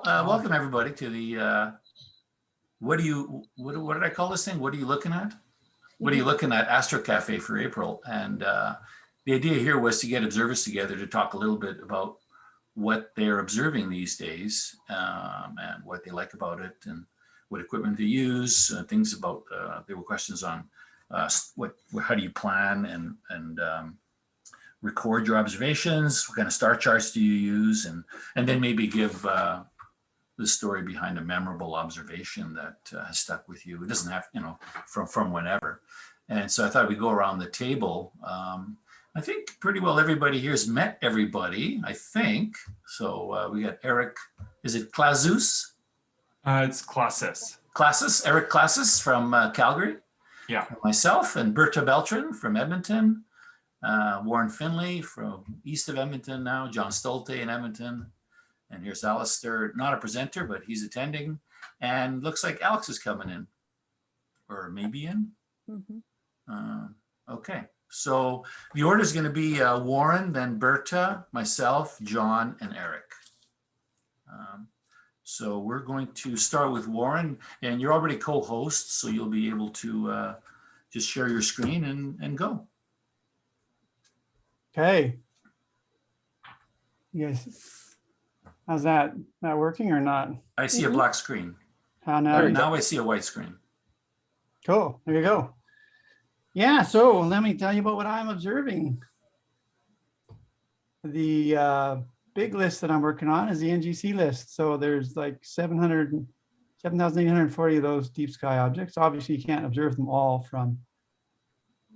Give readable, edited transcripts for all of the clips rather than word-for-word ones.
Welcome everybody to the, what did I call this thing? What are you looking at? What are you looking at? Astro Café for April. And the idea here was to get observers together to talk a little bit about what they're observing these days, and what they like about it and what equipment they use, things about, there were questions on how do you plan and record your observations, what kind of star charts do you use, and then maybe give the story behind a memorable observation that has stuck with you. It doesn't have, from whenever. And so I thought we'd go around the table. I think pretty well everybody here has met everybody, I think. So we got Eric, is it Klaszus? It's Klaszus. Klaszus, Eric Klaszus from Calgary. Yeah. Myself and Berta Beltran from Edmonton. Warren Finlay from east of Edmonton now, John Stolte in Edmonton. And here's Alistair, not a presenter, but he's attending. And looks like Alex is coming in, or maybe in. Okay, so the order is going to be Warren, then Berta, myself, John, and Eric. So we're going to start with Warren, and you're already co-host, so you'll be able to just share your screen and go. Okay. Yes. How's that? Not working or not? I see a black screen. How now? Now I see a white screen. Cool. There you go. Yeah. So let me tell you about what I'm observing. The big list that I'm working on is the NGC list. So there's like 7,840 of those deep sky objects. Obviously, you can't observe them all from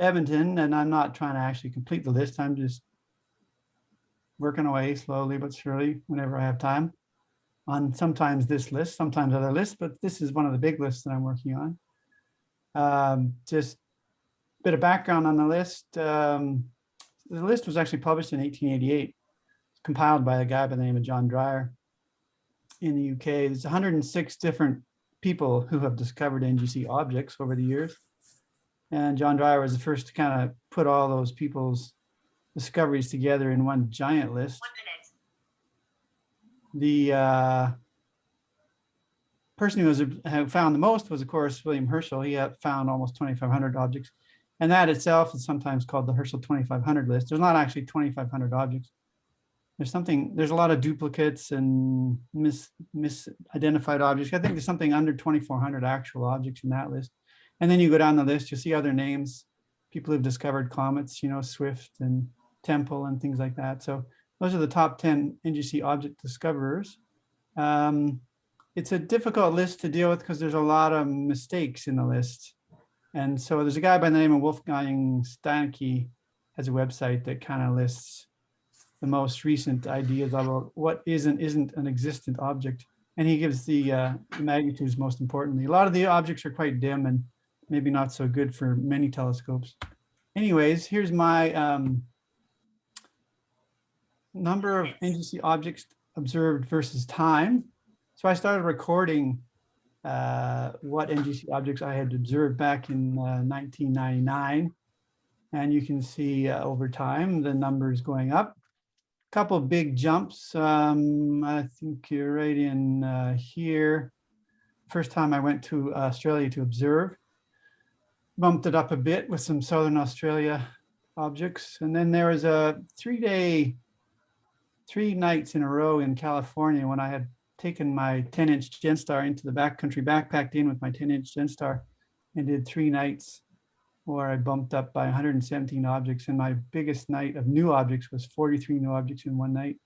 Edmonton, and I'm not trying to actually complete the list. I'm just working away slowly but surely whenever I have time on sometimes this list, sometimes other lists, but this is one of the big lists that I'm working on. Just a bit of background on the list. The list was actually published in 1888, compiled by a guy by the name of John Dreyer in the UK. There's 106 different people who have discovered NGC objects over the years. And John Dreyer was the first to kind of put all those people's discoveries together in one giant list. 1 minute. The person who found the most was, of course, William Herschel. He had found almost 2,500 objects. And that itself is sometimes called the Herschel 2,500 list. There's not actually 2,500 objects. There's a lot of duplicates and misidentified objects. I think there's something under 2,400 actual objects in that list. And then you go down the list, you'll see other names, people who've discovered comets, Swift and Temple and things like that. So those are the top 10 NGC object discoverers. It's a difficult list to deal with because there's a lot of mistakes in the list. And so there's a guy by the name of Wolfgang Steinke has a website that kind of lists the most recent ideas about what is and isn't an existent object. And he gives the magnitudes most importantly. A lot of the objects are quite dim and maybe not so good for many telescopes. Anyways, here's my number of NGC objects observed versus time. So I started recording what NGC objects I had observed back in 1999. And you can see over time, the numbers going up. A couple of big jumps. I think you're right in here. First time I went to Australia to observe. Bumped it up a bit with some Southern Australia objects. And then there was a 3 nights in a row in California when I had taken my 10-inch GenStar into the backcountry, backpacked in with my 10-inch GenStar and did 3 nights where I bumped up by 117 objects. And my biggest night of new objects was 43 new objects in one night.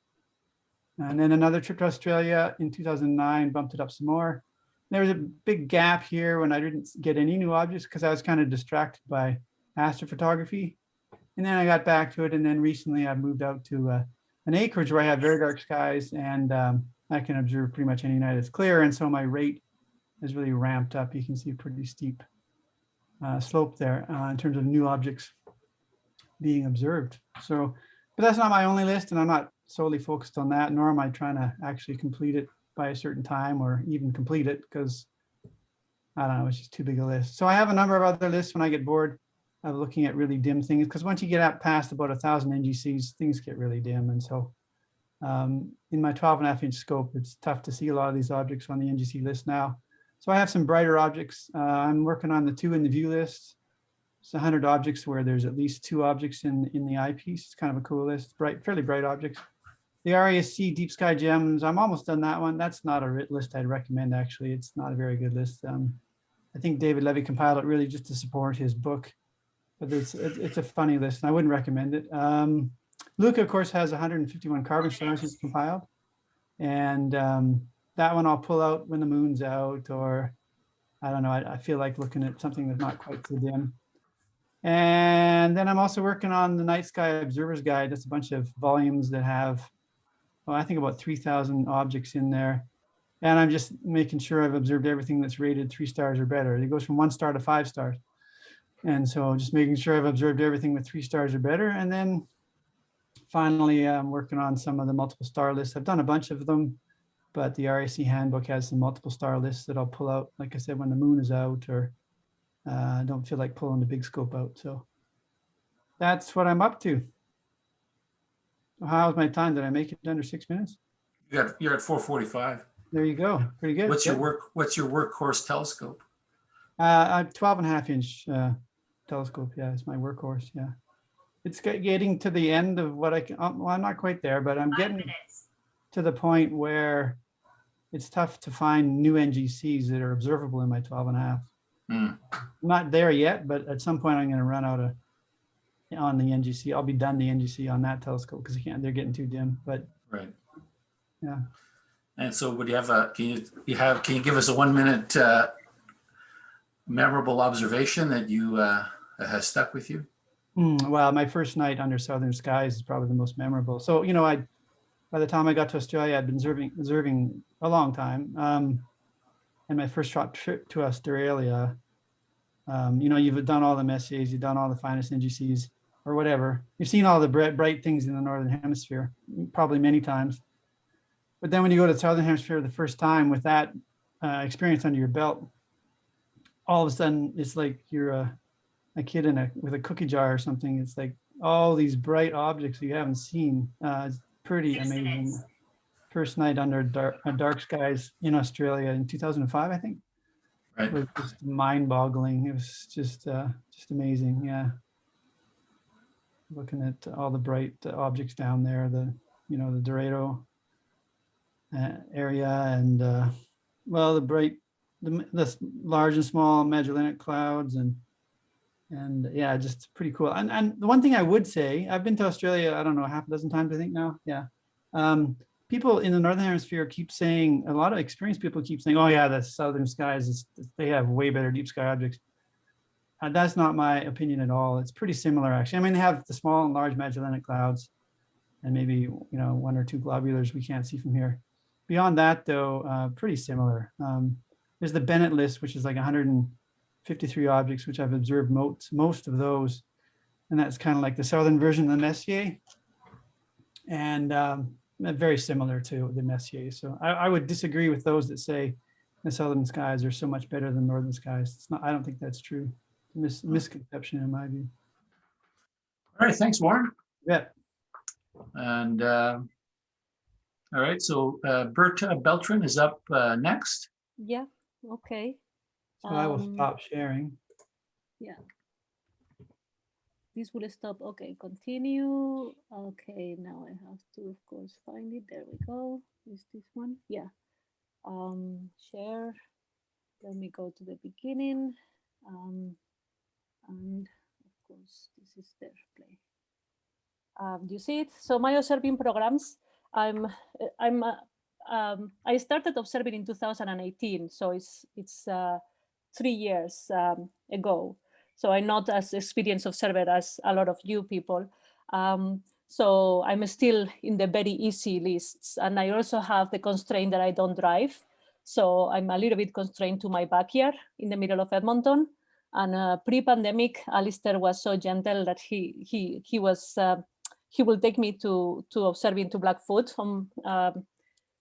And then another trip to Australia in 2009, bumped it up some more. There was a big gap here when I didn't get any new objects because I was kind of distracted by astrophotography. And then I got back to it. And then recently I moved out to an acreage where I have very dark skies and I can observe pretty much any night it's clear. And so my rate is really ramped up. You can see a pretty steep slope there in terms of new objects being observed. So, but that's not my only list, and I'm not solely focused on that, nor am I trying to actually complete it by a certain time or even complete it because I don't know, it's just too big a list. So I have a number of other lists when I get bored of looking at really dim things, because once you get up past about 1,000 NGCs, things get really dim. And so In my 12.5-inch scope, it's tough to see a lot of these objects on the NGC list now. So I have some brighter objects. I'm working on the 2 in the view list. It's 100 objects where there's at least 2 objects in the eyepiece. It's kind of a cool list, fairly bright objects. The RASC Deep Sky Gems, I'm almost done that one. That's not a list I'd recommend, actually. It's not a very good list. I think David Levy compiled it really just to support his book, but it's a funny list, and I wouldn't recommend it. Luca, of course, has 151 carbon stars he's compiled, and that one I'll pull out when the moon's out, or I don't know, I feel like looking at something that's not quite so dim. And then I'm also working on the Night Sky Observer's Guide. That's a bunch of volumes that have, well, I think about 3,000 objects in there. And I'm just making sure I've observed everything that's rated 3 stars or better. It goes from 1 star to 5 stars. And so just making sure I've observed everything with 3 stars or better. And then finally, I'm working on some of the multiple star lists. I've done a bunch of them, but the RAC handbook has some multiple star lists that I'll pull out, like I said, when the moon is out, or I don't feel like pulling the big scope out. So that's what I'm up to. How's my time? Did I make it under 6 minutes? You're at 4:45. There you go. Pretty good. What's your workhorse telescope? A 12.5-inch telescope. Yeah, it's my workhorse. Yeah, it's getting to the end of what I can. Well, I'm not quite there, but I'm getting to the point where it's tough to find new NGCs that are observable in my 12.5. I'm not there yet, but at some point I'm going to run out of on the NGC. I'll be done the NGC on that telescope because they're getting too dim. But right, yeah. And so, would you have can you give us a 1-minute memorable observation that has stuck with you? Well, my first night under southern skies is probably the most memorable. So by the time I got to Australia, I'd been observing a long time. And my first short trip to Australia, you've done all the Messiers, you've done all the finest NGCs or whatever. You've seen all the bright things in the Northern Hemisphere, probably many times. But then when you go to the Southern Hemisphere the first time with that experience under your belt, all of a sudden it's like you're a kid with a cookie jar or something. It's like all these bright objects you haven't seen. It's pretty amazing. First night under dark skies in Australia in 2005, I think. Right. It was just mind-boggling. It was just amazing. Yeah. Looking at all the bright objects down there, the Dorado area, and the large and small Magellanic clouds, and yeah, just pretty cool. And the one thing I would say, I've been to Australia, I don't know, half a dozen times, I think now. Yeah. People in the Northern Hemisphere keep saying, a lot of experienced people keep saying, oh yeah, the southern skies, they have way better deep sky objects. That's not my opinion at all. It's pretty similar, actually. I mean, they have the small and large Magellanic clouds and maybe, 1 or 2 globulars we can't see from here. Beyond that, though, pretty similar. There's the Bennett list, which is like 153 objects, which I've observed most of those. And that's kind of like the southern version of the Messier. And very similar to the Messier. So I would disagree with those that say the southern skies are so much better than northern skies. It's not. I don't think that's true. Misconception in my view. All right, thanks, Warren. Yeah. And all right, so Berta Beltran is up next. Yeah, okay. So I will stop sharing. Yeah. This will stop. Okay, continue. Okay, now I have to, of course, find it. There we go. Is this one? Yeah. Share. Let me go to the beginning. And of course, this is their play. Do you see it? So my observing programs, I started observing in 2018, so it's 3 years ago. So I'm not as experienced observer as a lot of you people. So I'm still in the very easy lists, and I also have the constraint that I don't drive. So I'm a little bit constrained to my backyard in the middle of Edmonton. And pre-pandemic, Alistair was so gentle that he will take me to observing to Blackfoot on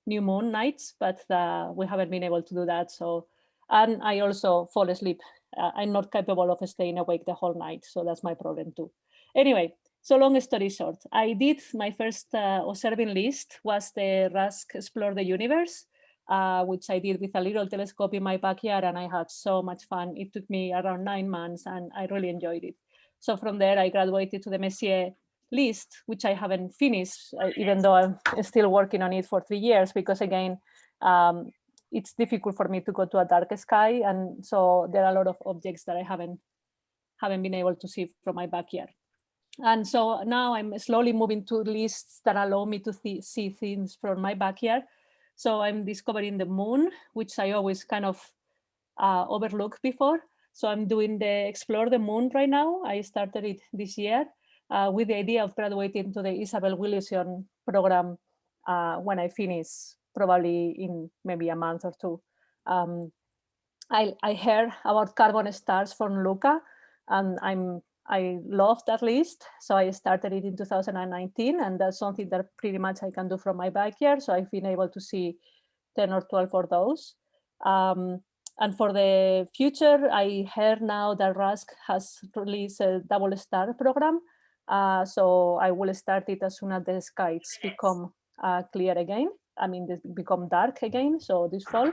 new moon nights, but we haven't been able to do that. So, and I also fall asleep. I'm not capable of staying awake the whole night, so that's my problem too. Anyway, So long story short, I did my first observing list was the RASC Explore the Universe, which I did with a little telescope in my backyard, and I had so much fun. It took me around 9 months and I really enjoyed it. So from there, I graduated to the Messier list, which I haven't finished, even though I'm still working on it for 3 years, because again, it's difficult for me to go to a dark sky. And so there are a lot of objects that I haven't been able to see from my backyard. And so now I'm slowly moving to lists that allow me to see things from my backyard. So I'm discovering the moon, which I always kind of overlooked before. So I'm doing the Explore the Moon right now. I started it this year with the idea of graduating to the Isabel Williamson program when I finish, probably in maybe a month or two. I heard about carbon stars from Luca, and I love that list. So I started it in 2019, and that's something that pretty much I can do from my backyard. So I've been able to see 10 or 12 of those. And for the future, I heard now that RASC has released a double star program. So I will start it as soon as the skies become clear again. I mean, they become dark again, so this fall.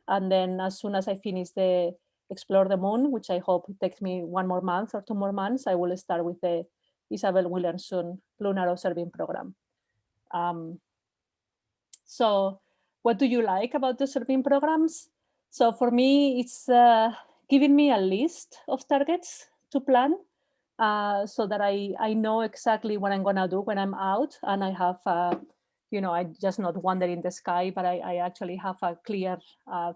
And then as soon as I finish the Explore the Moon, which I hope takes me 1 more month or 2 more months, I will start with the Isabel Williamson Lunar Observing Program. So what do you like about the observing programs? So for me, it's giving me a list of targets to plan so that I know exactly what I'm gonna do when I'm out, and I have, I just not wander in the sky, but I actually have a clear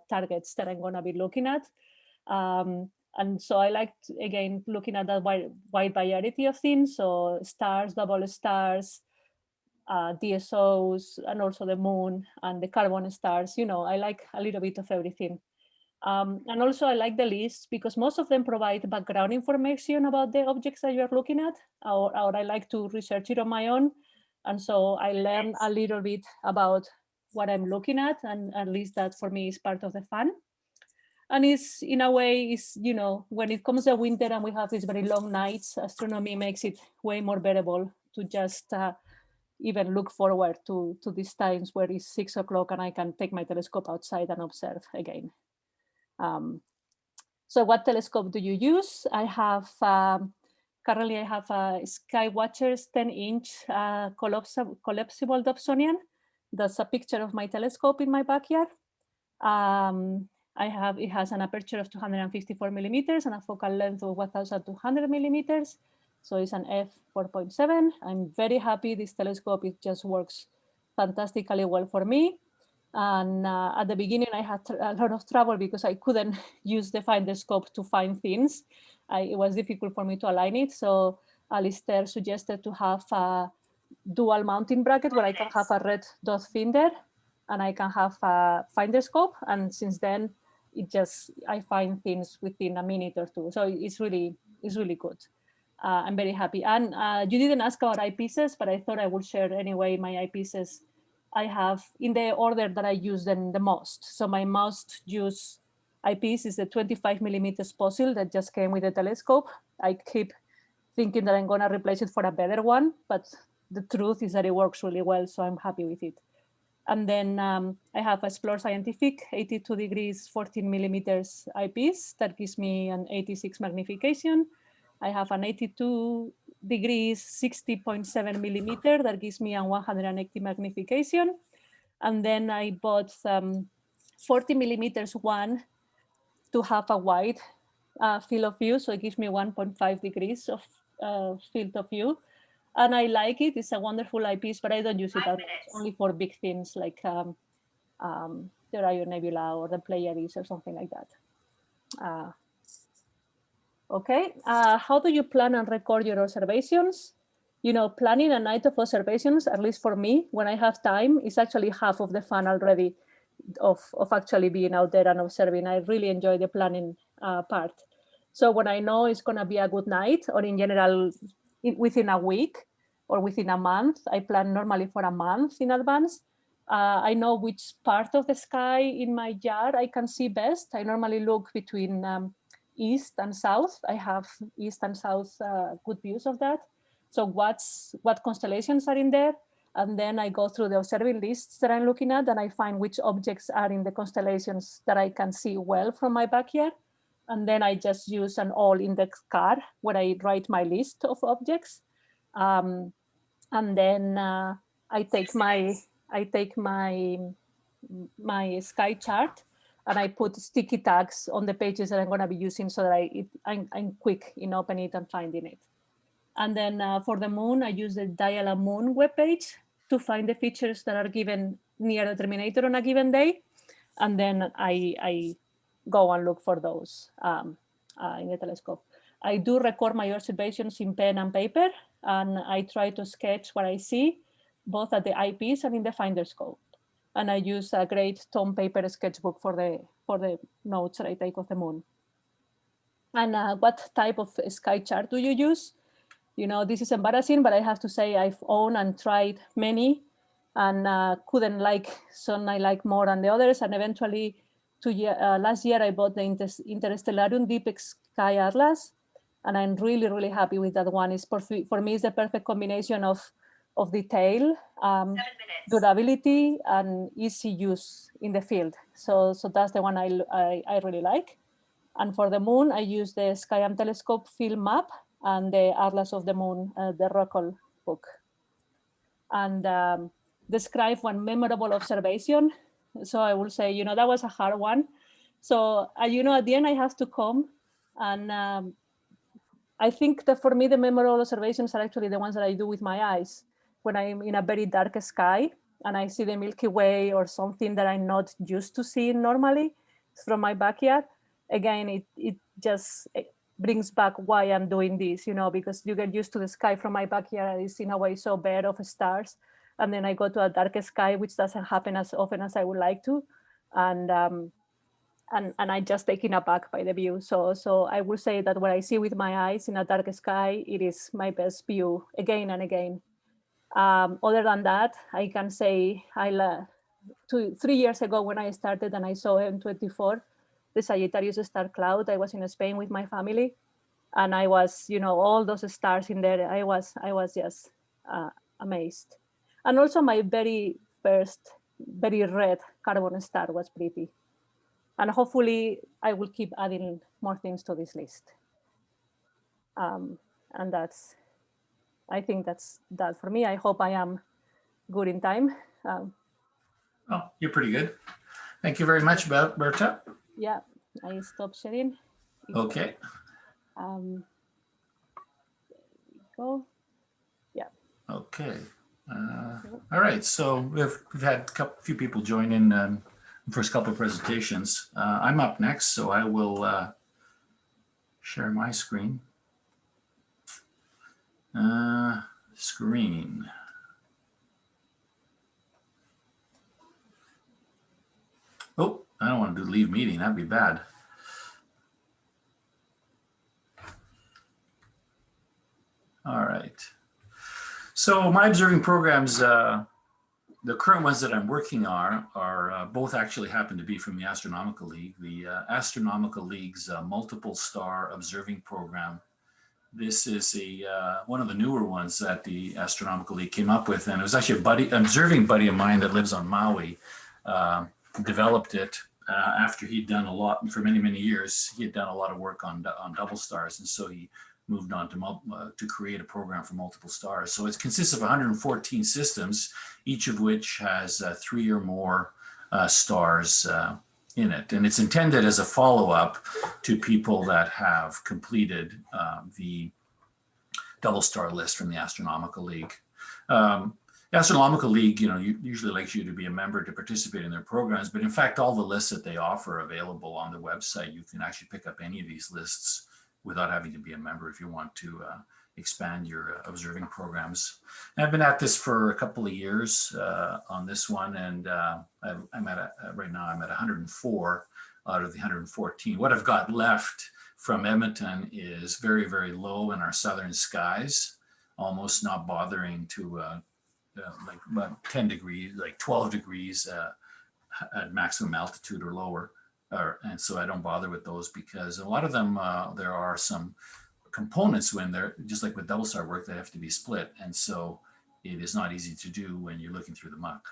targets that I'm gonna be looking at. And so I like, again, looking at that wide variety of things. So stars, double stars, DSOs, and also the moon and the carbon stars. I like a little bit of everything. And also I like the lists because most of them provide background information about the objects that you're looking at, or I like to research it on my own. And so I learn a little bit about what I'm looking at, and at least that for me is part of the fun. And it's, in a way, when it comes to winter and we have these very long nights, astronomy makes it way more bearable to just even look forward to these times where it's 6 o'clock and I can take my telescope outside and observe again. So what telescope do you use? I have, currently I have a Skywatcher's 10-inch collapsible Dobsonian. That's a picture of my telescope in my backyard. It has an aperture of 254 millimeters and a focal length of 1,200 millimeters. So it's an f4.7. I'm very happy. This telescope, it just works fantastically well for me. And at the beginning, I had a lot of trouble because I couldn't use the finder scope to find things. It was difficult for me to align it. So Alistair suggested to have a dual mounting bracket where I can have a red dot finder and I can have a finder scope. And since then, I find things within a minute or two. So it's really good. I'm very happy. And you didn't ask about eyepieces, but I thought I would share anyway my eyepieces. I have in the order that I use them the most. So my most used eyepiece is the 25 millimeters Posil that just came with the telescope. I keep thinking that I'm gonna replace it for a better one, but the truth is that it works really well, so I'm happy with it. And then I have a Explore Scientific 82 degrees 14 millimeters eyepiece that gives me an 86 magnification. I have an 82 degrees 60.7 millimeter that gives me a 180 magnification. And then I bought 40 millimeters one to have a wide field of view. So it gives me 1.5 degrees of field of view. And I like it. It's a wonderful eyepiece, but I don't use it only for big things like the Orion Nebula or the Pleiades or something like that. Okay, how do you plan and record your observations? Planning a night of observations, at least for me, when I have time, is actually half of the fun already of actually being out there and observing. I really enjoy the planning part. So when I know it's gonna be a good night, or in general, within a week or within a month, I plan normally for a month in advance. I know which part of the sky in my yard I can see best. I normally look between east and south. I have east and south good views of that. So what constellations are in there? And then I go through the observing lists that I'm looking at, and I find which objects are in the constellations that I can see well from my backyard. And then I just use an all index card where I write my list of objects. And then I take my sky chart and I put sticky tags on the pages that I'm going to be using so that I'm quick in opening it and finding it. And then for the moon, I use the Dial a Moon webpage to find the features that are given near the terminator on a given day. And then I go and look for those in the telescope. I do record my observations in pen and paper, and I try to sketch what I see, both at the eyepiece and in the finder scope. And I use a great tone paper sketchbook for the notes that I take of the moon. And what type of sky chart do you use? You know, this is embarrassing, but I have to say I've owned and tried many, and couldn't like some I like more than the others. And eventually, last year I bought the Interstellarium Deep Sky Atlas, and I'm really, really happy with that one. It's for me, it's the perfect combination of detail, durability, and easy use in the field. So that's the one I really like. And for the moon, I use the Skyam Telescope field map and the Atlas of the Moon, the Rockwell book. And describe one memorable observation. So I will say, you know, that was a hard one. So, you know, at the end I have to come, and I think that for me, the memorable observations are actually the ones that I do with my eyes. When I'm in a very dark sky and I see the Milky Way or something that I'm not used to seeing normally from my backyard, again, it just brings back why I'm doing this, you know, because you get used to the sky from my backyard. It's in a way so bare of stars. And then I go to a dark sky, which doesn't happen as often as I would like to. And I just taken aback by the view. So I will say that what I see with my eyes in a dark sky, it is my best view again and again. Other than that, I can say 3 years ago when I started and I saw M24, the Sagittarius star cloud. I was in Spain with my family, and I was, you know, all those stars in there. I was just amazed. And also my very first, very red carbon star was pretty. And hopefully I will keep adding more things to this list. And I think that's that for me. I hope I am good in time. Oh, you're pretty good. Thank you very much, Berta. Yeah, I stop sharing. Okay. There we go. Yeah. Okay. All right. So we've had a few people join in the first couple of presentations. I'm up next, so I will share my screen. Screen. Oh, I don't want to do leave meeting. That'd be bad. All right. So my observing programs, the current ones that I'm working on are both actually happen to be from the Astronomical League. The Astronomical League's multiple star observing program. This is one of the newer ones that the Astronomical League came up with, and it was actually an observing buddy of mine that lives on Maui. Developed it after he'd done a lot for many, many years. He had done a lot of work on double stars, and so he moved on to create a program for multiple stars. So it consists of 114 systems, each of which has 3 or more stars in it. And it's intended as a follow-up to people that have completed the double star list from the Astronomical League. The Astronomical League, you know, usually likes you to be a member to participate in their programs, but in fact, all the lists that they offer are available on the website. You can actually pick up any of these lists without having to be a member if you want to expand your observing programs. And I've been at this for a couple of years on this one, and I'm at right now I'm at 104 out of the 114. What I've got left from Edmonton is very, very low in our southern skies, almost not bothering to like about 10 degrees, like 12 degrees at maximum altitude or lower. And so I don't bother with those because a lot of them, there are some components when they're just like with double star work that have to be split. And so it is not easy to do when you're looking through the muck.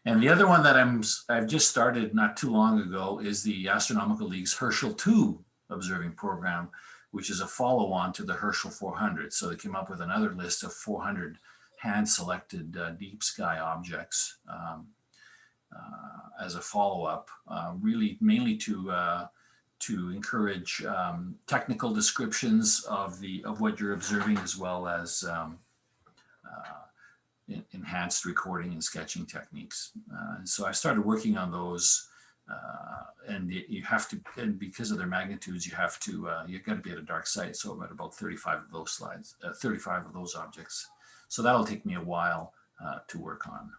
And the other one that I've just started not too long ago is the Astronomical League's Herschel 2 observing program, which is a follow-on to the Herschel 400. So they came up with another list of 400 hand-selected deep sky objects as a follow-up, really mainly to encourage technical descriptions of what you're observing, as well as enhanced recording and sketching techniques. So I started working on those, and you have to, and because of their magnitudes, you've got to be at a dark site. So I'm at about 35 of those 35 of those objects. So that'll take me a while to work on.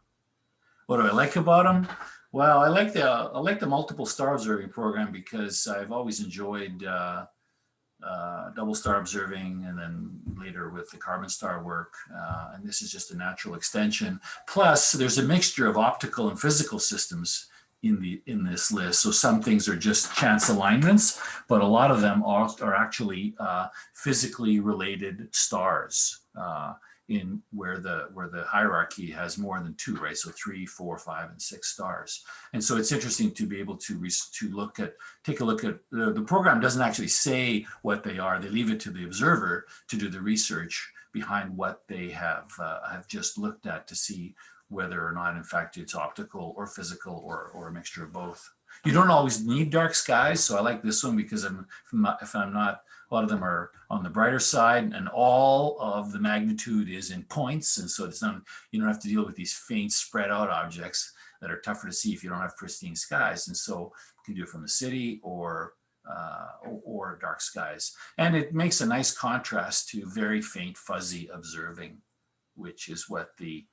What do I like about them? Well, I like the multiple star observing program because I've always enjoyed double star observing, and then later with the carbon star work. And this is just a natural extension. Plus, there's a mixture of optical and physical systems in this list. So some things are just chance alignments, but a lot of them are actually physically related stars in where the hierarchy has more than two, right? So 3, 4, 5, and 6 stars. And so it's interesting to be able to take a look at the program doesn't actually say what they are. They leave it to the observer to do the research behind what they have just looked at to see whether or not, in fact, it's optical or physical or a mixture of both. You don't always need dark skies. So I like this one because if I'm not, a lot of them are on the brighter side, and all of the magnitude is in points. And so you don't have to deal with these faint spread out objects that are tougher to see if you don't have pristine skies. And so you can do it from the city or dark skies. And it makes a nice contrast to very faint fuzzy observing, which is what the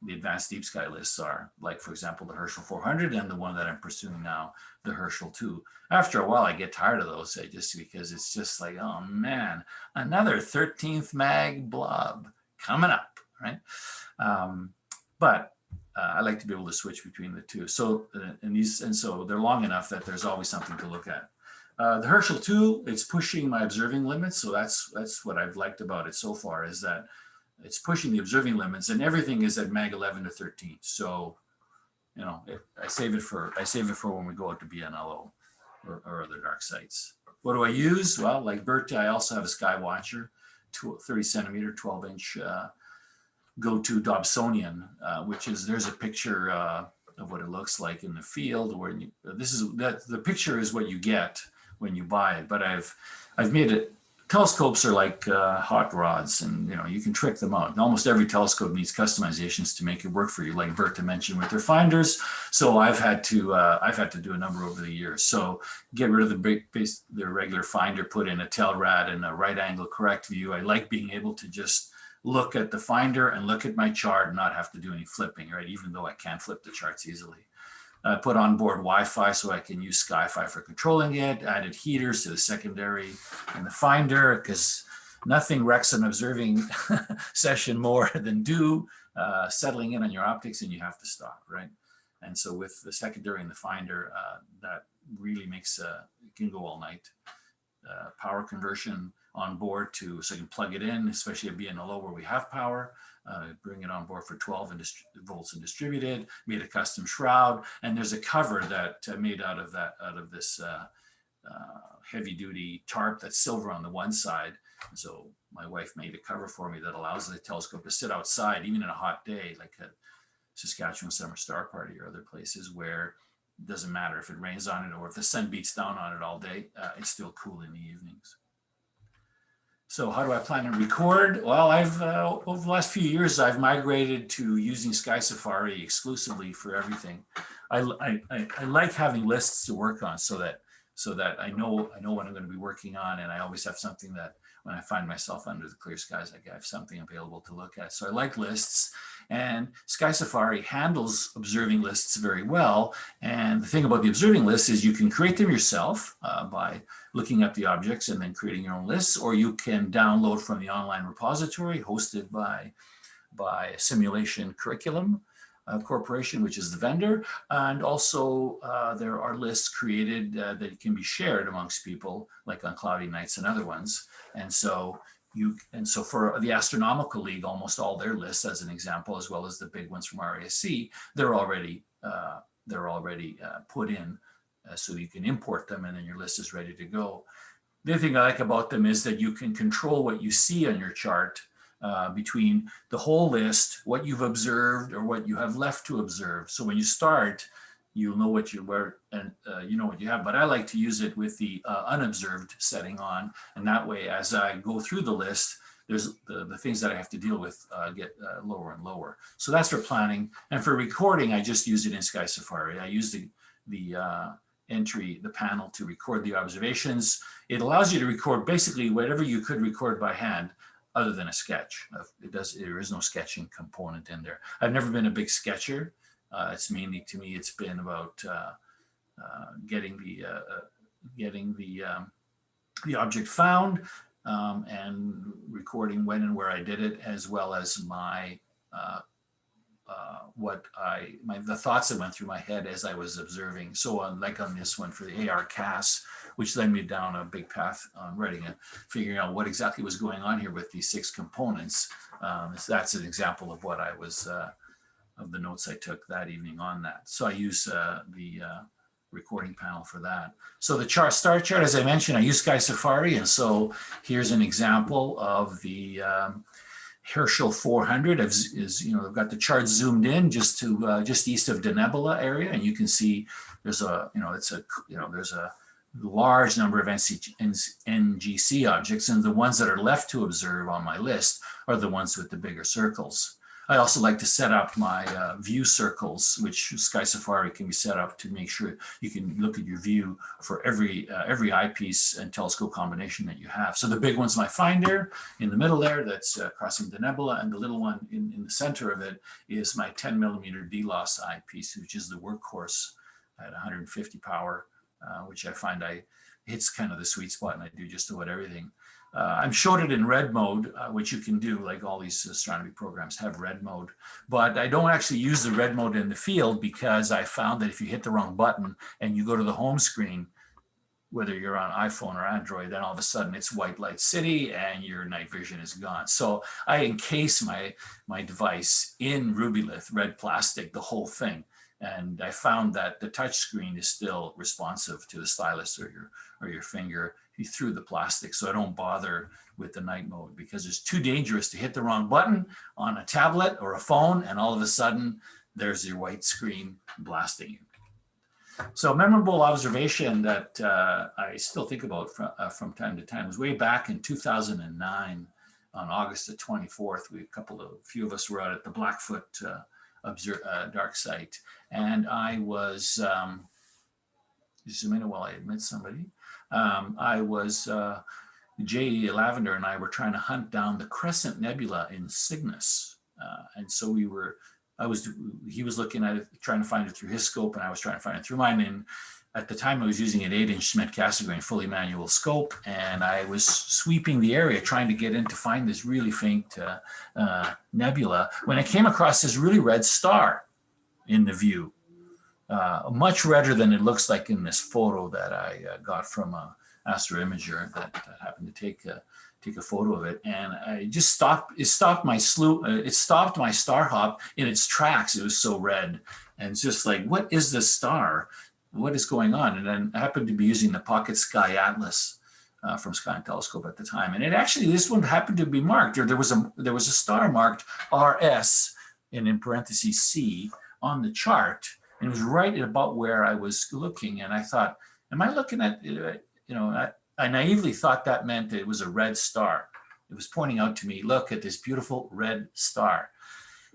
advanced deep sky lists are, like, for example, the Herschel 400 and the one that I'm pursuing now, the Herschel 2. After a while, I get tired of those because it's just like, oh man, another 13th mag blob coming up, right? But I like to be able to switch between the two. So, so they're long enough that there's always something to look at. The Herschel 2, it's pushing my observing limits. So that's what I've liked about it so far, is that it's pushing the observing limits, and everything is at mag 11 to 13. So, I save it for when we go out to BNLO or other dark sites. What do I use? Well, like Berta, I also have a sky watcher, 30 centimeter, 12-inch go-to Dobsonian, there's a picture of what it looks like in the field. Where the picture is what you get when you buy it. But I've made it. Telescopes are like hot rods, and you can trick them out. And almost every telescope needs customizations to make it work for you, like Berta mentioned with their finders. So I've had to do a number over the years. So get rid of the regular finder, put in a Telrad and a right angle correct view. I like being able to just look at the finder and look at my chart and not have to do any flipping, right? Even though I can't flip the charts easily. Put on board Wi-Fi so I can use SkyFi for controlling it. Added heaters to the secondary and the finder, because nothing wrecks an observing session more than settling in on your optics, and you have to stop, right? And so with the secondary and the finder, that really makes it can go all night. Power conversion on board so you can plug it in, especially at BNLO where we have power. Bring it on board for 12 volts and distributed, made a custom shroud, and there's a cover that made out of this heavy duty tarp that's silver on the one side. And so my wife made a cover for me that allows the telescope to sit outside, even in a hot day, like at Saskatchewan Summer Star Party or other places where it doesn't matter if it rains on it or if the sun beats down on it all day, it's still cool in the evenings. So how do I plan to record? Well, over the last few years, I've migrated to using Sky Safari exclusively for everything. I like having lists to work on so that I know what I'm going to be working on, and I always have something that when I find myself under the clear skies, I have something available to look at. So I like lists, and Sky Safari handles observing lists very well. And the thing about the observing lists is you can create them yourself by looking up the objects and then creating your own lists, or you can download from the online repository hosted by a simulation curriculum. Corporation, which is the vendor. And also there are lists created that can be shared amongst people, like on cloudy nights and other ones. And so for the Astronomical League, almost all their lists, as an example, as well as the big ones from RASC, they're already put in, so you can import them, and then your list is ready to go. The other thing I like about them is that you can control what you see on your chart between the whole list, what you've observed, or what you have left to observe. So when you start, you'll know what you were, and you know what you have. But I like to use it with the unobserved setting on, and that way, as I go through the list, there's the things that I have to deal with get lower and lower. So that's for planning. And for recording, I just use it in Sky Safari. I use the panel to record the observations. It allows you to record basically whatever you could record by hand, other than a sketch. There is no sketching component in there. I've never been a big sketcher. It's mainly, to me, it's been about getting the object found and recording when and where I did it, as well as the thoughts that went through my head as I was observing. So like on this one for the AR CAS, which led me down a big path on figuring out what exactly was going on here with these 6 components. So that's an example of what I was, of the notes I took that evening on that. So I use the recording panel for that. So the star chart, as I mentioned, I use Sky Safari. And so here's an example of the Herschel 400 I've got the chart zoomed in just east of Denebula area, and you can see there's a large number of NGC objects, and the ones that are left to observe on my list are the ones with the bigger circles. I also like to set up my view circles, which Sky Safari can be set up to make sure you can look at your view for every eyepiece and telescope combination that you have. So the big one's my finder in the middle there, that's crossing the nebula, and the little one in the center of it is my 10mm DLOS eyepiece, which is the workhorse at 150 power, which I find hits kind of the sweet spot, and I do just about everything. I'm showed it in red mode, which you can do, like all these astronomy programs have red mode, but I don't actually use the red mode in the field, because I found that if you hit the wrong button and you go to the home screen, whether you're on iPhone or Android, then all of a sudden it's white light city and your night vision is gone. So I encase my device in Rubylith red plastic, the whole thing. And I found that the touch screen is still responsive to the stylus or your finger through the plastic. So I don't bother with the night mode, because it's too dangerous to hit the wrong button on a tablet or a phone, and all of a sudden there's your white screen blasting you. So a memorable observation that I still think about from time to time was way back in 2009 on August the 24th. A few of us were out at the Blackfoot dark site, and I was just a minute while I admit somebody. Jay Lavender and I were trying to hunt down the Crescent Nebula in Cygnus, and so he was looking at it, trying to find it through his scope, and I was trying to find it through mine. And at the time I was using an 8-inch Schmidt Cassegrain fully manual scope, and I was sweeping the area trying to get in to find this really faint nebula, when I came across this really red star in the view, much redder than it looks like in this photo that I got from a Astro Imager that happened to take a photo of it. And I just it stopped my star hop in its tracks. It was so red, and it's just like, what is this star? What is going on? And then I happened to be using the Pocket Sky Atlas from Sky and Telescope at the time. And this one happened to be marked, or there was a star marked RS and in parentheses C on the chart. And it was right about where I was looking. And I thought, am I looking at, I naively thought that meant that it was a red star. It was pointing out to me, look at this beautiful red star.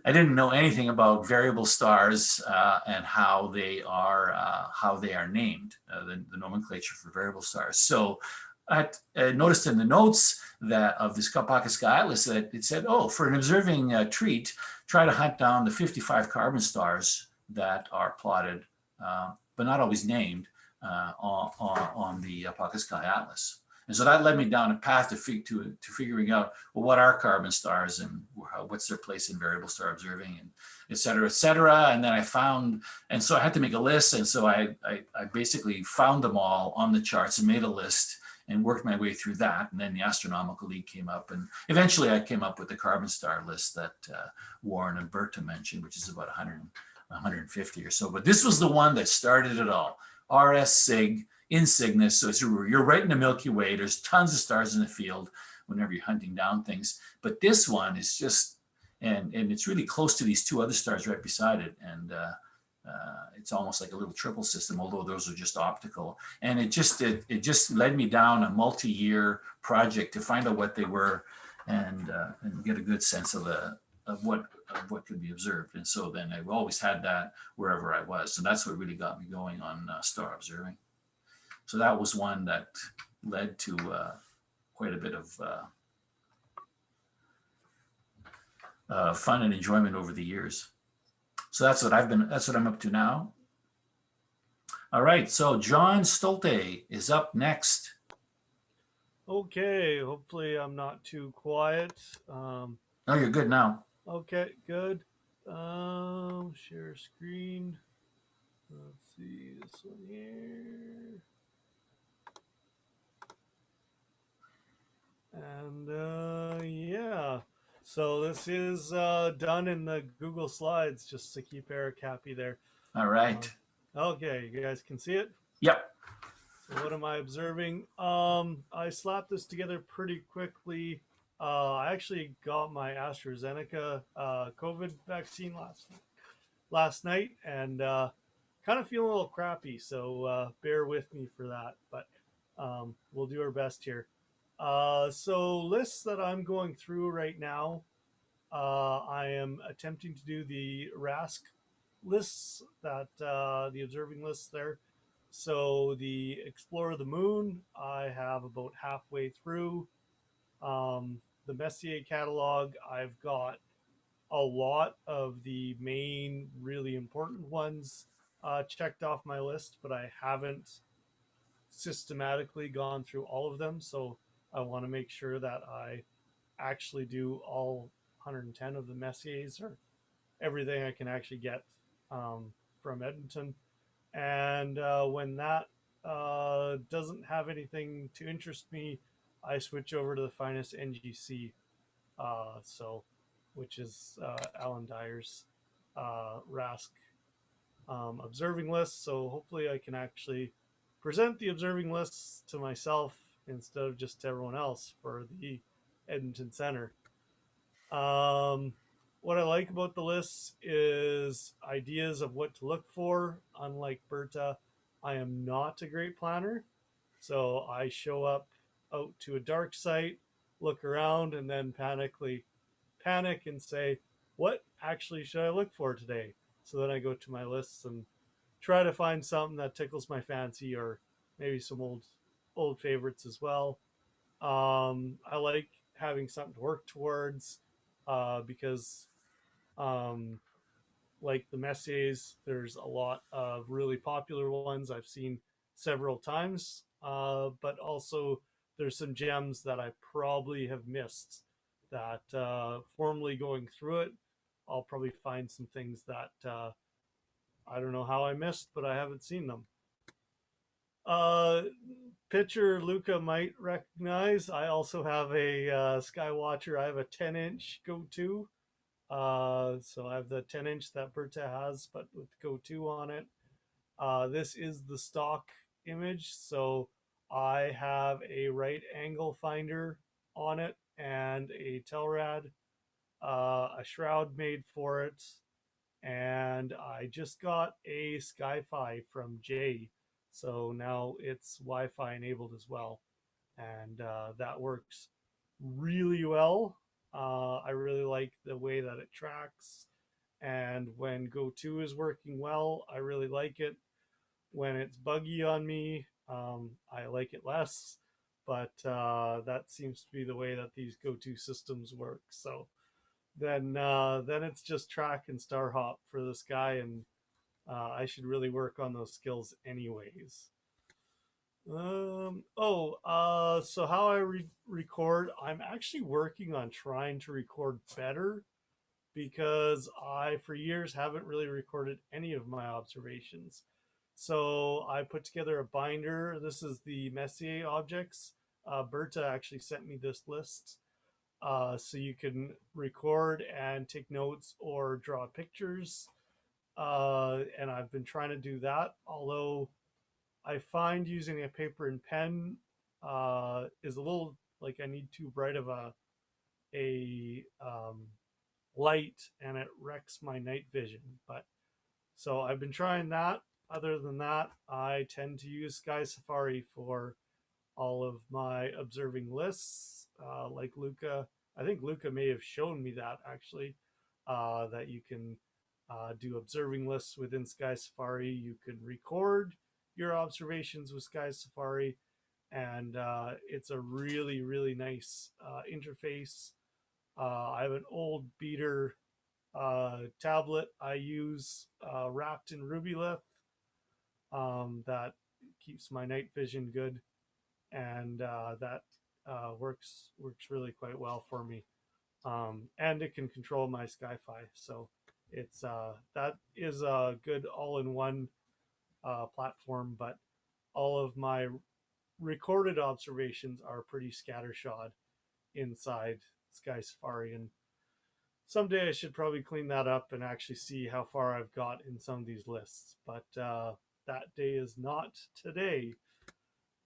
I didn't know anything about variable stars and how they are named, the nomenclature for variable stars. So I noticed in the notes of this Pocket Sky Atlas that it said, for an observing treat, try to hunt down the 55 carbon stars that are plotted, but not always named, on the Pocket Sky Atlas. And so that led me down a path to figuring out, well, what are carbon stars and what's their place in variable star observing, and et cetera, et cetera. And then I found, and so I had to make a list. And so I basically found them all on the charts and made a list and worked my way through that. And then the Astronomical League came up, and eventually I came up with the carbon star list that Warren and Berta mentioned, which is about 150 or so. But this was the one that started it all. RS Sig in Cygnus. So you're right in the Milky Way. There's tons of stars in the field whenever you're hunting down things. But this one is just, and it's really close to these two other stars right beside it. And it's almost like a little triple system, although those are just optical. And it just led me down a multi-year project to find out what they were and get a good sense of what could be observed. And so then I've always had that wherever I was. So that's what really got me going on star observing. So that was one that led to quite a bit of fun and enjoyment over the years. So that's what I'm up to now. All right, so John Stolte is up next. Okay, hopefully I'm not too quiet. Oh, you're good now. Okay, good. Share screen. Let's see this one here. And yeah, so this is done in the Google Slides just to keep Eric happy there. All right. Okay, you guys can see it? Yep. So what am I observing? I slapped this together pretty quickly. I actually got my AstraZeneca COVID vaccine last night, and kind of feeling a little crappy, so bear with me for that, but we'll do our best here. So lists that I'm going through right now, I am attempting to do the RASC lists, that the observing lists there. So the Explorer the Moon, I have about halfway through. The Messier catalog, I've got a lot of the main really important ones checked off my list, but I haven't systematically gone through all of them. So I want to make sure that I actually do all 110 of the Messiers, or everything I can actually get from Edmonton. And when that doesn't have anything to interest me, I switch over to the finest NGC, which is Alan Dyer's RASC observing list. So hopefully I can actually present the observing lists to myself instead of just to everyone else for the Edmonton Center. What I like about the lists is ideas of what to look for. Unlike Berta, I am not a great planner. So I show up out to a dark site, look around, and then panic and say, what actually should I look for today? So then I go to my lists and try to find something that tickles my fancy, or maybe some old favorites as well. I like having something to work towards because like the Messiers, there's a lot of really popular ones I've seen several times, but also there's some gems that I probably have missed that formally going through it, I'll probably find some things that I don't know how I missed, but I haven't seen them. Picture Luca might recognize. I also have a Skywatcher. I have a 10-inch Go-2. So I have the 10-inch that Berta has, but with Go-2 on it. This is the stock image. So I have a right angle finder on it and a Telrad, a shroud made for it. And I just got a Sky-Fi from Jay. So now it's Wi-Fi enabled as well. And that works really well. I really like the way that it tracks. And when Go-2 is working well, I really like it. When it's buggy on me, I like it less. But that seems to be the way that these Go-2 systems work. So then it's just track and star hop for this guy, and I should really work on those skills anyways. So how I record, I'm actually working on trying to record better because I, for years, haven't really recorded any of my observations. So I put together a binder. This is the Messier objects. Berta actually sent me this list. So you can record and take notes or draw pictures. And I've been trying to do that, although I find using a paper and pen is a little like I need too bright of a light, and it wrecks my night vision. But so I've been trying that. Other than that, I tend to use Sky Safari for all of my observing lists. Like Luca, I think Luca may have shown me that actually, that you can do observing lists within Sky Safari. You can record your observations with Sky Safari, and it's a really, really nice interface. I have an old beater tablet I use wrapped in Rubylith that keeps my night vision good, and that works really quite well for me. And it can control my Sky-Fi, so it's that is a good all-in-one platform. But all of my recorded observations are pretty scattershot inside Sky Safari, and someday I should probably clean that up and actually see how far I've got in some of these lists. But that day is not today.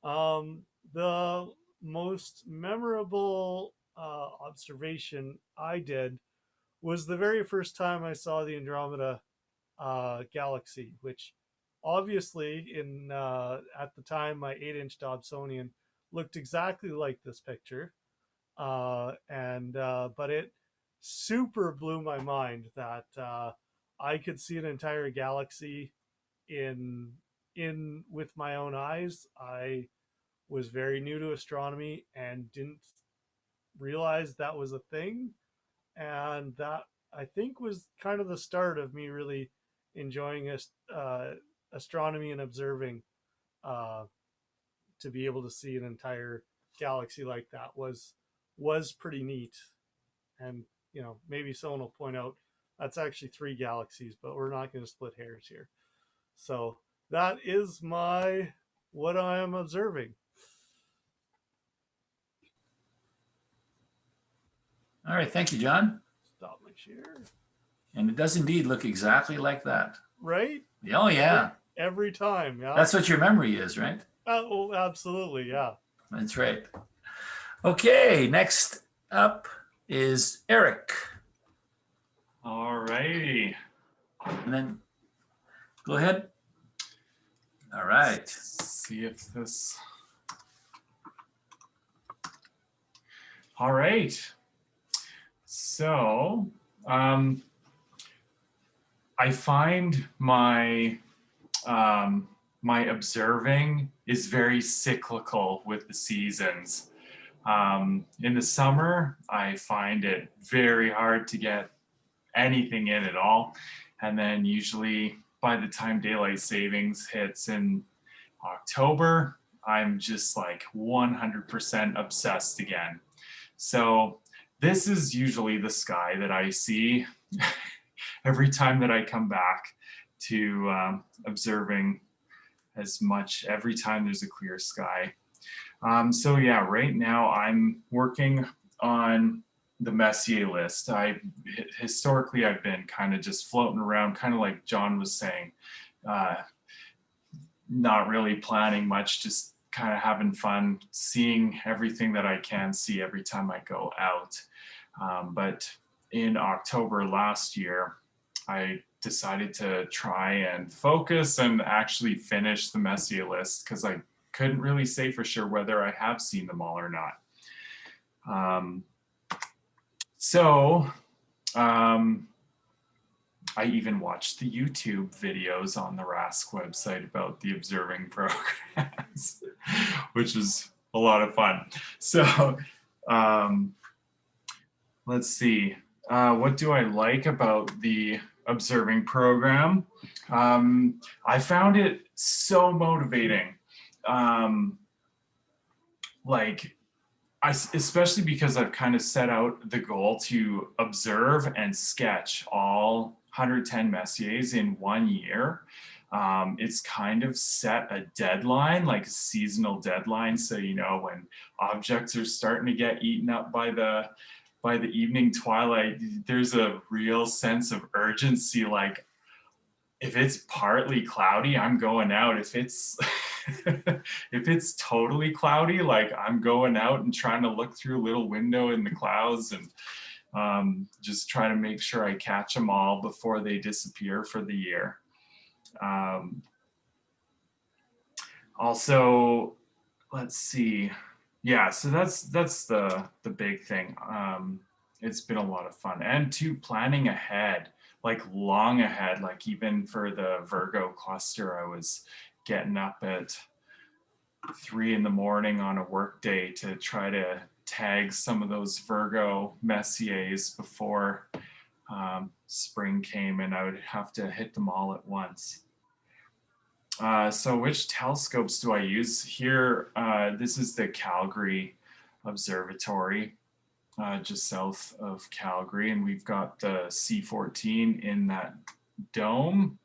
The most memorable observation I did was the very first time I saw the Andromeda galaxy, which obviously in at the time my 8-inch Dobsonian looked exactly like this picture, but it super blew my mind that I could see an entire galaxy in with my own eyes. I was very new to astronomy and didn't realize that was a thing, and that I think was kind of the start of me really enjoying astronomy and observing. To be able to see an entire galaxy like that was pretty neat. And maybe someone will point out that's actually 3 galaxies, but we're not going to split hairs here. So that is what I am observing. All right, thank you, John. Stop my share. And it does indeed look exactly like that. Right? Oh, yeah. Every time. Yeah. That's what your memory is, right? Oh, absolutely. Yeah. That's right. Okay, next up is Eric. All righty. And then go ahead. All right. Let's see if this. All right. So I find my my observing is very cyclical with the seasons. In the summer, I find it very hard to get anything in at all. And then usually by the time daylight savings hits in October, I'm just like 100% obsessed again. So this is usually the sky that I see every time that I come back to observing as much every time there's a clear sky. So yeah, right now I'm working on the Messier list. Historically I've been kind of just floating around, kind of like John was saying, not really planning much, just kind of having fun, seeing everything that I can see every time I go out. But in October last year, I decided to try and focus and actually finish the Messier list because I couldn't really say for sure whether I have seen them all or not. I even watched the YouTube videos on the RASC website about the observing programs, which is a lot of fun. So let's see, what do I like about the observing program? I found it so motivating. like, especially because I've kind of set out the goal to observe and sketch all 110 Messiers in 1 year. It's kind of set a deadline, like a seasonal deadline. So, you know, when objects are starting to get eaten up by the evening twilight, there's a real sense of urgency. Like, if it's partly cloudy, I'm going out. If it's if it's totally cloudy, like, I'm going out and trying to look through a little window in the clouds and just try to make sure I catch them all before they disappear for the year. Also, let's see. Yeah, so that's the big thing. It's been a lot of fun, and too, planning ahead, like long ahead. Like, even for the Virgo cluster, I was getting up at 3 a.m. on a work day to try to tag some of those Virgo Messiers before spring came, and I would have to hit them all at once. So which telescopes do I use here? This is the Calgary Observatory, just south of Calgary, and we've got the C14 in that dome.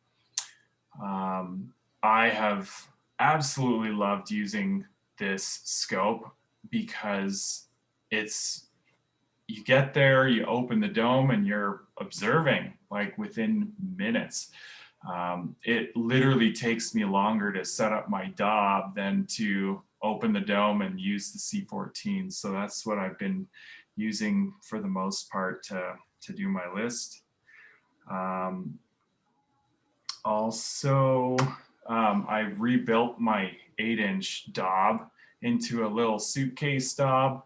I have absolutely loved using this scope because you get there, you open the dome, and you're observing like within minutes. It literally takes me longer to set up my Dob than to open the dome and use the C14. So that's what I've been using for the most part to do my list. Also, I rebuilt my 8-inch Dob into a little suitcase Dob.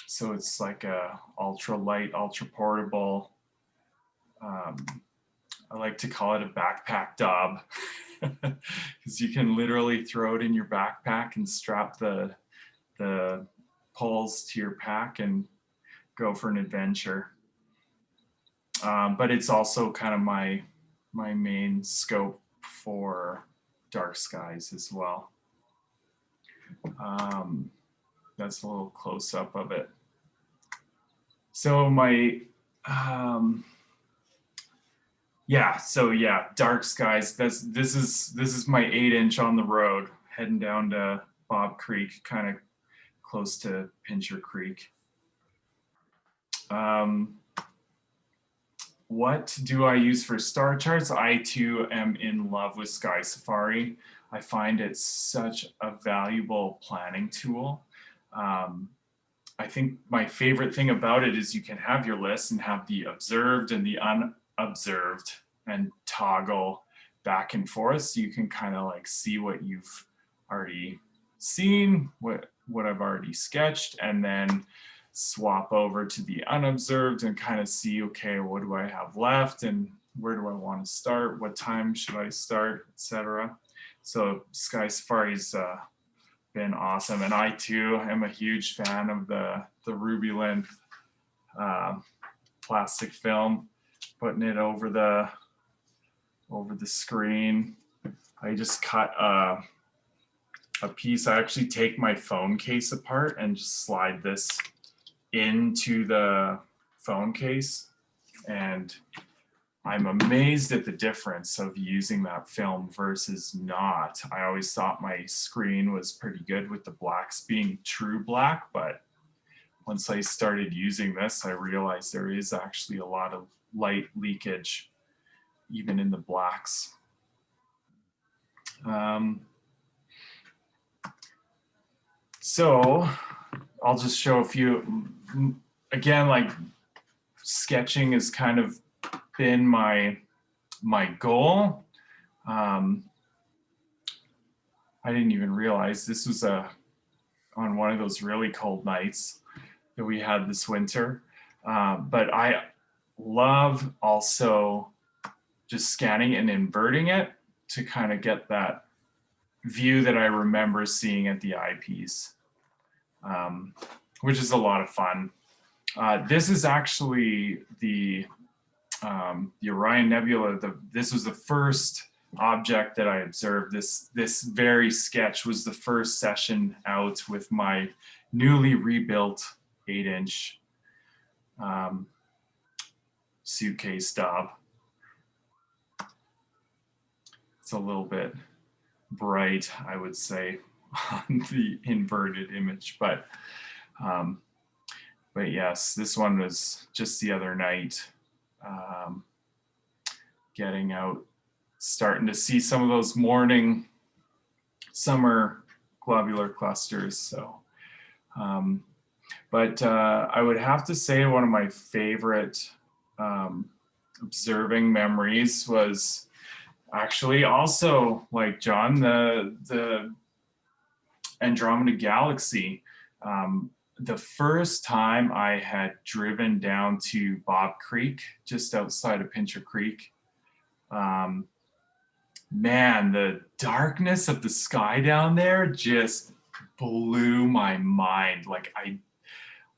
So it's like a ultra light, ultra portable. I like to call it a backpack Dob because you can literally throw it in your backpack and strap the poles to your pack and go for an adventure. But it's also kind of my main scope for dark skies as well. That's a little close up of it. So my dark skies. This is my 8-inch on the road heading down to Bob Creek, kind of close to Pincher Creek. What do I use for star charts? I too am in love with Sky Safari. I find it such a valuable planning tool. I think my favorite thing about it is you can have your list and have the observed and the unobserved and toggle back and forth. So you can kind of like see what you've already seen, what I've already sketched, and then swap over to the unobserved and kind of see, okay, what do I have left and where do I want to start? What time should I start, etc. So Sky Safari's been awesome, and I too am a huge fan of the ruby length plastic film, putting it over the screen. I just cut a piece. I actually take my phone case apart and just slide this into the phone case, and I'm amazed at the difference of using that film versus not. I always thought my screen was pretty good with the blacks being true black, but once I started using this, I realized there is actually a lot of light leakage even in the blacks. So I'll just show a few. Again, like, sketching has kind of been my goal. I didn't even realize this was on one of those really cold nights that we had this winter. But I love also just scanning and inverting it to kind of get that view that I remember seeing at the eyepiece, which is a lot of fun. This is actually the Orion Nebula. This was the first object that I observed. This very sketch was the first session out with my newly rebuilt 8-inch suitcase daub. It's a little bit bright, I would say, on the inverted image, but yes, this one was just the other night, getting out, starting to see some of those morning summer globular clusters. So, but I would have to say one of my favorite observing memories was actually also, like John, the Andromeda Galaxy. The first time I had driven down to Bob Creek, just outside of Pincher Creek, man, the darkness of the sky down there just blew my mind. Like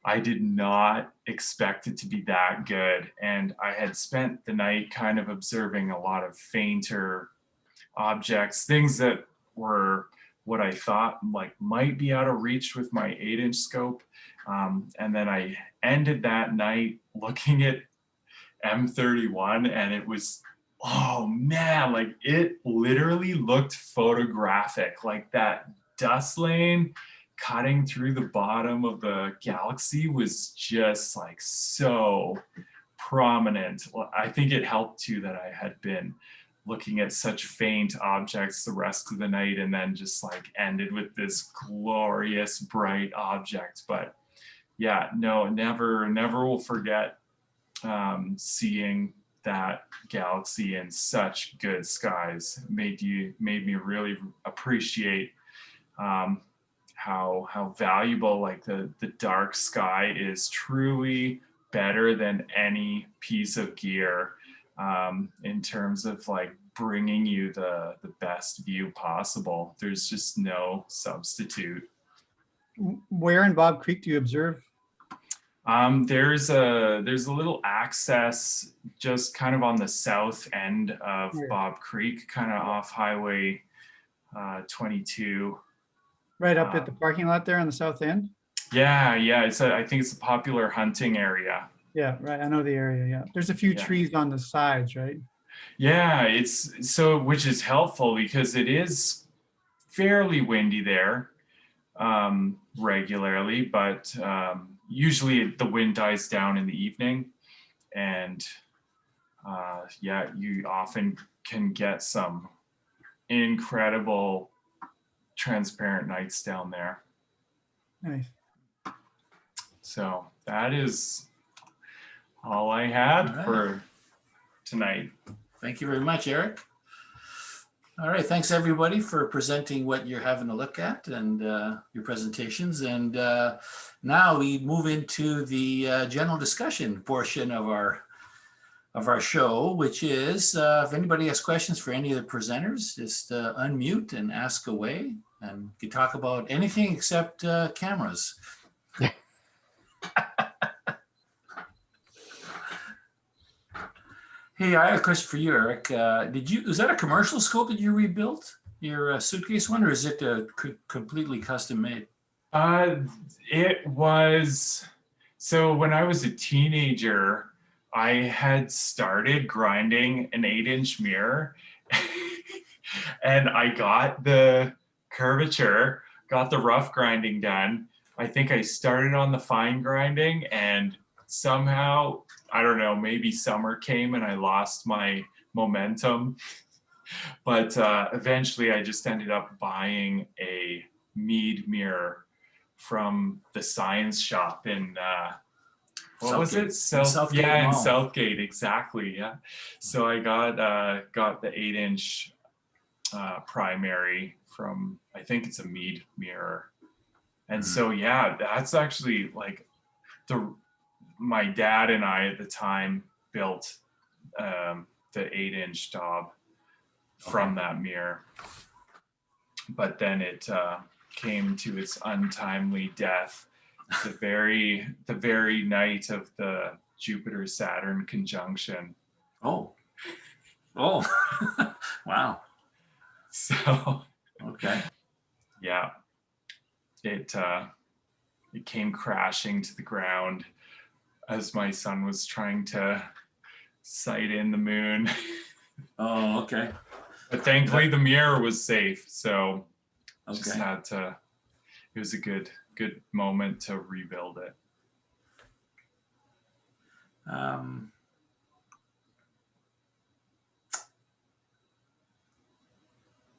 I did not expect it to be that good. And I had spent the night kind of observing a lot of fainter objects, things that were what I thought like might be out of reach with my 8-inch scope. And then I ended that night looking at M31, and it was, oh man, like it literally looked photographic. Like that dust lane cutting through the bottom of the galaxy was just like so prominent. I think it helped too that I had been looking at such faint objects the rest of the night, and then just like ended with this glorious bright object. But yeah, no, never will forget seeing that galaxy in such good skies. Made me really appreciate how valuable like the dark sky is. Truly better than any piece of gear in terms of like bringing you the best view possible. There's just no substitute. Where in Bob Creek do you observe? There's a little access just kind of on the south end of Bob Creek, kind of off Highway 22. Right up at the parking lot there on the south end? Yeah. I think it's a popular hunting area. Yeah, right. I know the area. Yeah. There's a few trees on the sides, right? Yeah, which is helpful because it is fairly windy there regularly, but usually the wind dies down in the evening, and yeah, you often can get some incredible transparent nights down there. Nice. So that is all I had All right. for tonight. Thank you very much, Eric. All right, thanks everybody for presenting what you're having a look at and your presentations. And now we move into the general discussion portion of our show, which is if anybody has questions for any of the presenters, just unmute and ask away, and you can talk about anything except cameras. Hey, I have a question for you, Eric. Was that a commercial scope that you rebuilt, your suitcase one, or is it completely custom made? It was, so when I was a teenager, I had started grinding an 8-inch mirror and I got the curvature, got the rough grinding done. I think I started on the fine grinding, and somehow, I don't know, maybe summer came and I lost my momentum. But eventually I just ended up buying a Mead mirror from the science shop in, what was it? Southgate yeah, in Mall. Southgate, exactly, yeah. So I got the 8-inch primary from, I think it's a Mead mirror. And so, yeah, that's actually like my dad and I at the time built the 8-inch daub from that mirror. But then it came to its untimely death the very night of the Jupiter-Saturn conjunction. Oh. Oh, wow. So Okay. yeah, it came crashing to the ground as my son was trying to sight in the moon. Oh, okay. But thankfully the mirror was safe, so just Okay. had to. It was a good moment to rebuild it. I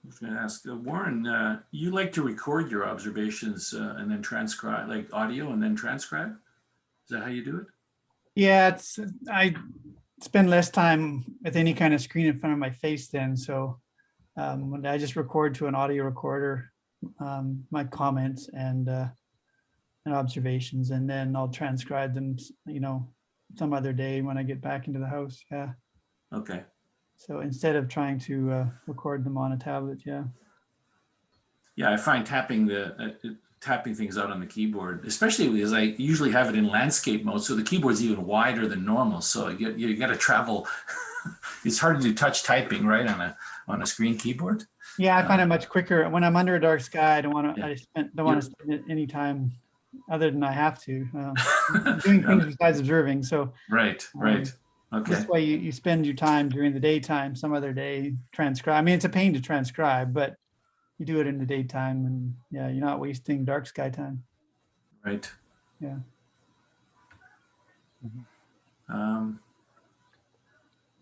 was going to ask Warren, you like to record your observations and then transcribe, like audio and then transcribe? Is that how you do it? Yeah, I spend less time with any kind of screen in front of my face then. So when I just record to an audio recorder, my comments and observations, and then I'll transcribe them, some other day when I get back into the house. Yeah. Okay. So instead of trying to record them on a tablet, yeah. Yeah, I find tapping things out on the keyboard, especially because I usually have it in landscape mode, so the keyboard's even wider than normal. So you got to travel. It's hard to do touch typing, right, on a screen keyboard. Yeah, I find it much quicker when I'm under a dark sky. I don't want to. Yeah. Don't want to spend any time other than I have to doing things besides observing. So Right. Okay. this way you spend your time during the daytime, some other day transcribe. I mean, it's a pain to transcribe, but you do it in the daytime, and yeah, you're not wasting dark sky time. Right. Yeah.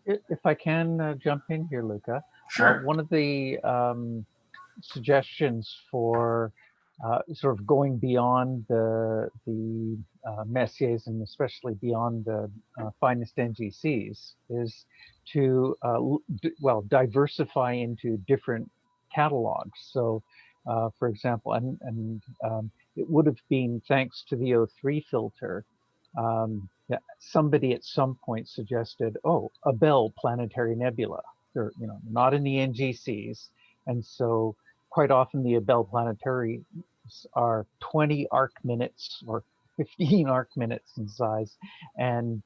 If I can jump in here, Luca. Sure. One of the suggestions for sort of going beyond the Messiers, and especially beyond the finest NGCs, is to diversify into different catalogs. So, for example, and it would have been thanks to the O3 filter. Somebody at some point suggested, oh, a Bell planetary nebula. They're not in the NGCs, and so quite often the Abell planetary are 20 arc minutes or 15 arc minutes in size, and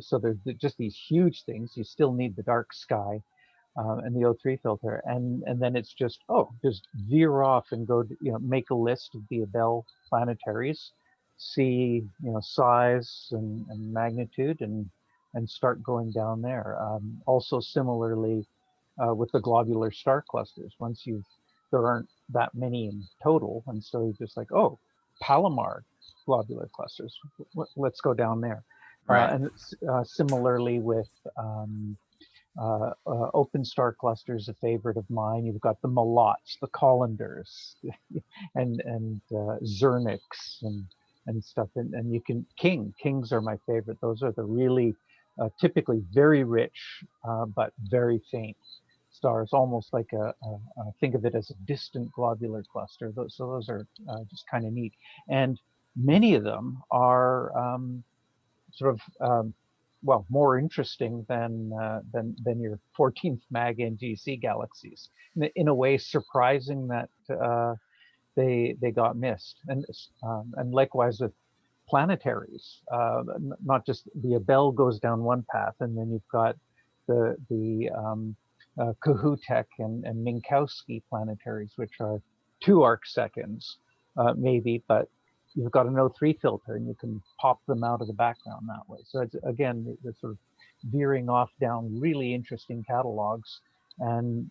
so they're just these huge things. You still need the dark sky and the O3 filter, and then it's just veer off and go make a list of the Abell planetaries, see size and magnitude, and start going down there. Also similarly with the globular star clusters, there aren't that many in total, and so you're just like, oh, Palomar globular clusters, let's go down there. Right. And similarly with open star clusters, a favorite of mine. You've got the Malots, the Colanders, and Zernix and stuff. And you can Kings are my favorite. Those are the really typically very rich but very faint stars, almost like think of it as a distant globular cluster. Those are just kind of neat. And many of them are sort of more interesting than your 14th mag NGC galaxies. In a way, surprising that they got missed. And likewise with planetaries, not just the Abell goes down one path, and then you've got the Kohoutek and Minkowski planetaries, which are 2 arc seconds, maybe, but you've got an O3 filter and you can pop them out of the background that way. So it's, again, the sort of veering off down really interesting catalogs, and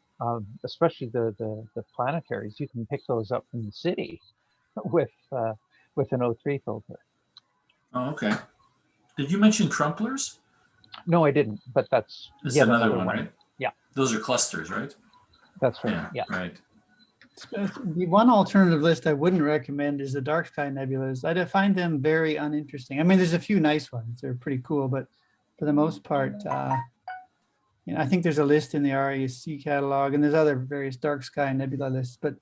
especially the planetaries, you can pick those up from the city with an O3 filter. Oh, okay. Did you mention Trumplers? No, I didn't, but that's That's another one, right? Yeah. Those are clusters, right? That's right. Yeah. Right. The one alternative list I wouldn't recommend is the dark sky nebulas. I find them very uninteresting. I mean, there's a few nice ones. They're pretty cool, but for the most part, I think there's a list in the RASC catalog, and there's other various dark sky nebula lists, but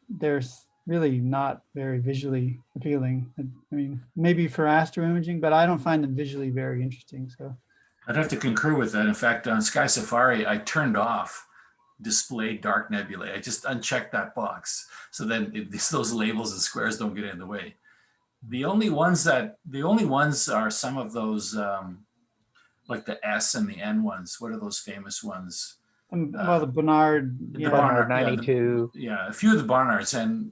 there's really not very visually appealing. I mean, maybe for astro imaging, but I don't find them visually very interesting. So I'd have to concur with that. In fact, on Sky Safari, I turned off display dark nebulae. I just unchecked that box, so then those labels and squares don't get in the way. The only ones are some of those like the S and the N ones. What are those famous ones? Well, the Bernard, The yeah, Barnard yeah, 92. yeah, a few of the Barnards, and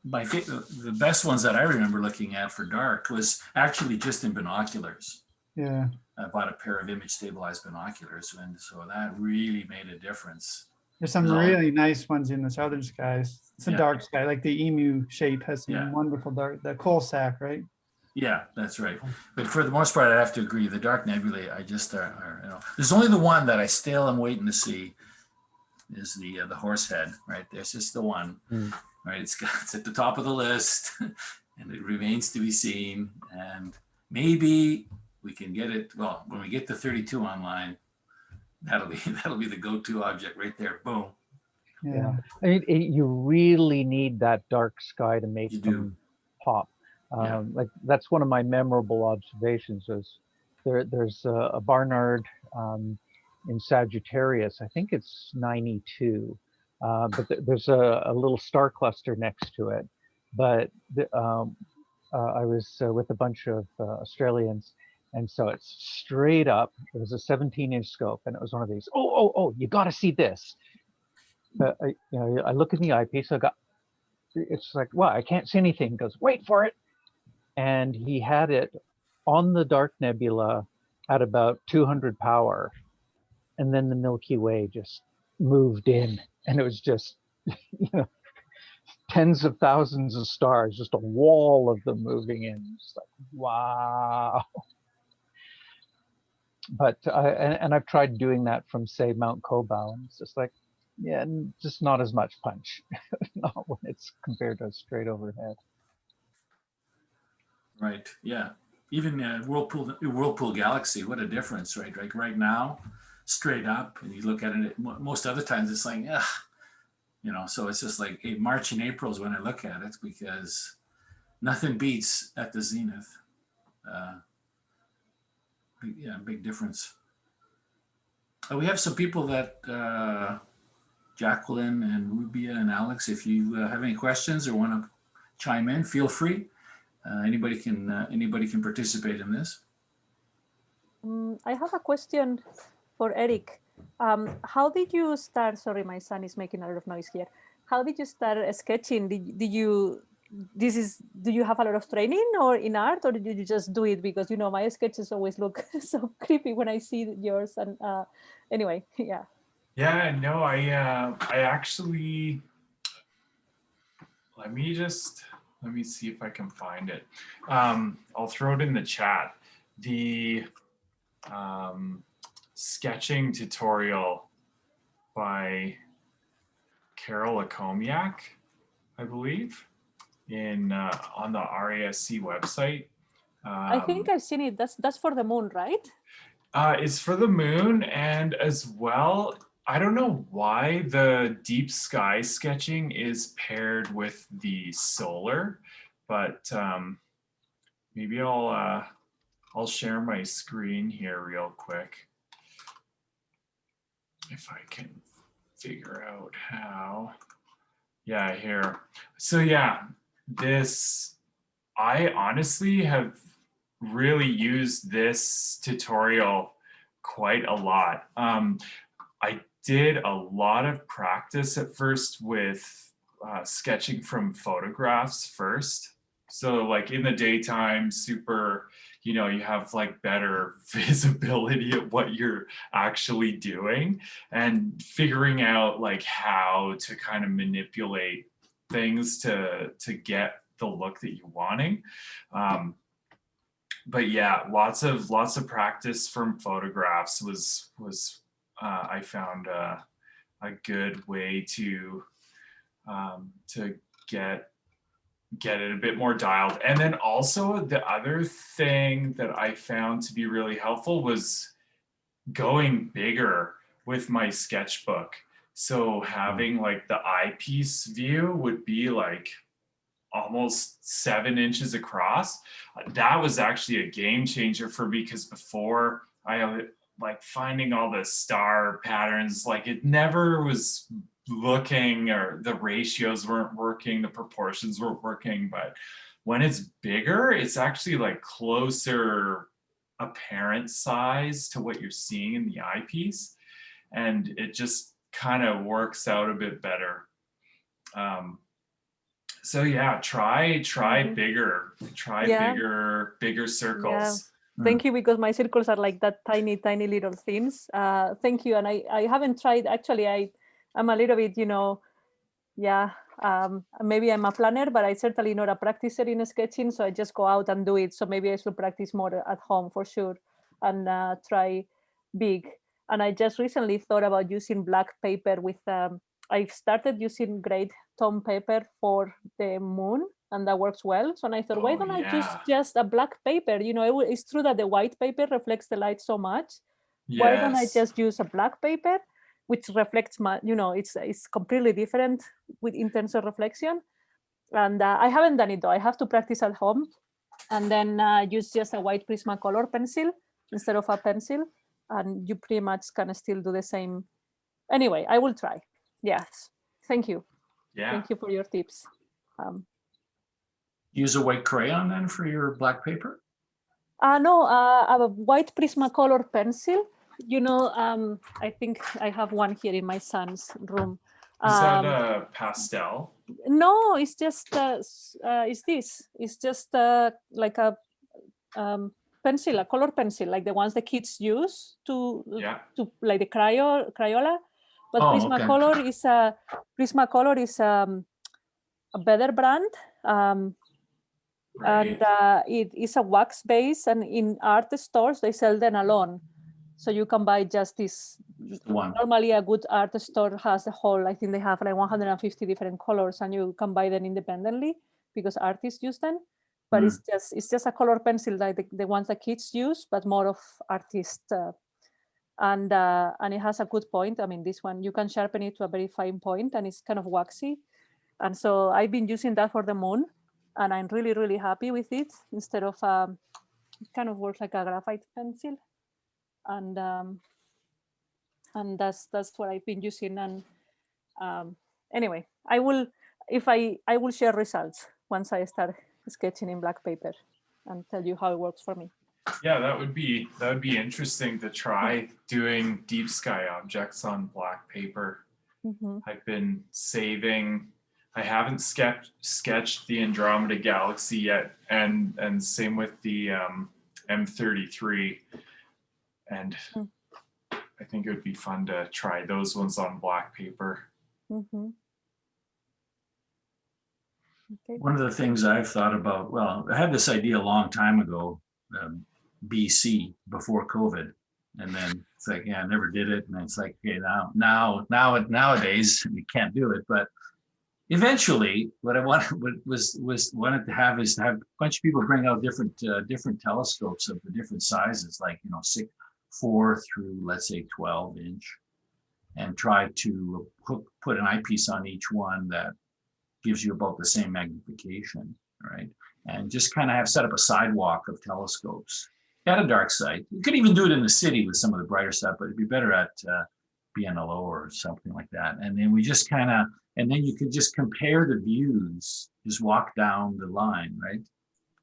the best ones that I remember looking at for dark was actually just in binoculars. yeah. I bought a pair of image stabilized binoculars, and so that really made a difference. There's some No. really nice ones in the southern skies. It's a Yeah. dark sky, like the emu shape has some Yeah. wonderful dark, the coal sack, right? Yeah, that's right. But for the most part, I have to agree. The dark nebulae, I just are, you know, there's only the one that I still am waiting to see is the Horsehead, right? There's just the one, right? It's at the top of the list, and it remains to be seen. And maybe we can get it. Well, when we get the 32 online, that'll be the go-to object right there. Boom. Yeah. I mean, you really need that dark sky to make You do. them pop. Yeah. Like that's one of my memorable observations is there's a Barnard in Sagittarius. I think it's 92, but there's a little star cluster next to it. But I was with a bunch of Australians, and so it's straight up. It was a 17-inch scope, and it was one of these. Oh! You got to see this. I look in the eyepiece. It's like, well, I can't see anything. He goes, wait for it. And he had it on the dark nebula at about 200 power. And then the Milky Way just moved in. And it was just, tens of thousands of stars, just a wall of them moving in. It's like, wow. But I've tried doing that from, say, Mount Kobau. And it's just like, yeah, just not as much punch. Not when it's compared to straight overhead. Right. Yeah. Even Whirlpool Galaxy, what a difference, right? Like right now, straight up, and you look at it. Most other times, it's like, So it's just like March and April is when I look at it because nothing beats at the zenith. Big difference. We have some people that Jacqueline and Rubia and Alex. If you have any questions or want to chime in, feel free. Anybody can participate in this. I have a question for Eric. How did you start? Sorry, my son is making a lot of noise here. How did you start sketching? Do you have a lot of training or in art, or did you just do it because my sketches always look so creepy when I see yours? And anyway, yeah. Yeah, no, I actually, let me see if I can find it. I'll throw it in the chat. The sketching tutorial by Carol Akomiak, I believe, on the RASC website. I think I've seen it. That's for the moon, right? It's for the moon, and as well, I don't know why the deep sky sketching is paired with the solar, but maybe I'll share my screen here real quick if I can figure out how. Yeah, here. So yeah, I honestly have really used this tutorial quite a lot. I did a lot of practice at first with sketching from photographs first. So like in the daytime, super, you have like better visibility of what you're actually doing and figuring out like how to kind of manipulate things to get the look that you're wanting. But yeah, lots of practice from photographs was I found a good way to get it a bit more dialed. And then also the other thing that I found to be really helpful was going bigger with my sketchbook. So having like the eyepiece view would be like almost 7 inches across. That was actually a game changer for me because before I like finding all the star patterns, like it never was looking, or the ratios weren't working, the proportions weren't working. But when it's bigger, it's actually like closer apparent size to what you're seeing in the eyepiece, and it just kind of works out a bit better. So yeah, try bigger, bigger circles. Thank you, because my circles are like that tiny little things. Thank you. And I haven't tried, actually. I'm a little bit, maybe I'm a planner, but I'm certainly not a practicer in sketching, so I just go out and do it. So maybe I should practice more at home for sure, and try big. And I just recently thought about using black paper with, I've started using great tone paper for the moon, and that works well. So I thought, why don't I use just a black paper? It's true that the white paper reflects the light so much. Yes. Why don't I just use a black paper, which reflects my, it's completely different in terms of reflection. And I haven't done it though. I have to practice at home, and then use just a white Prismacolor pencil instead of a pencil, and you pretty much can still do the same. Anyway, I will try. Yes, thank you. Yeah. Thank you for your tips. Use a white crayon then for your black paper? No, a white Prismacolor pencil. I think I have one here in my son's room. Is that a pastel? No, it's just it's this. It's just like a pencil, a color pencil, like the ones the kids use to like the Crayola. But Prismacolor is a better brand. Right. And it is a wax base, and in art stores they sell them alone, so you can buy just this one. Normally a good art store has a whole, I think they have like 150 different colors, and you can buy them independently because artists use them. But it's just a color pencil like the ones that kids use, but more of artists, and it has a good point. I mean, this one you can sharpen it to a very fine point, and it's kind of waxy, and so I've been using that for the moon. And I'm really, really happy with it. Instead of, it kind of works like a graphite pencil, and that's what I've been using. And anyway, I will share results once I start sketching in black paper, and tell you how it works for me. Yeah, that would be interesting to try doing deep sky objects on black paper. Mm-hmm. I've been saving. I haven't sketched the Andromeda Galaxy yet, and same with the M33, and I think it would be fun to try those ones on black paper. Mm-hmm. Okay. One of the things I've thought about, well, I had this idea a long time ago, BC, before COVID, and then it's like, I never did it, and it's like, okay, nowadays you can't do it, but eventually, what I wanted to have a bunch of people bring out different telescopes of the different sizes, like 4 through, let's say, 12-inch, and try to put an eyepiece on each one that gives you about the same magnification, right? And just kind of set up a sidewalk of telescopes at a dark site. You could even do it in the city with some of the brighter stuff, but it'd be better at BNLO or something like that. And then we just and then you could just compare the views, just walk down the line, right?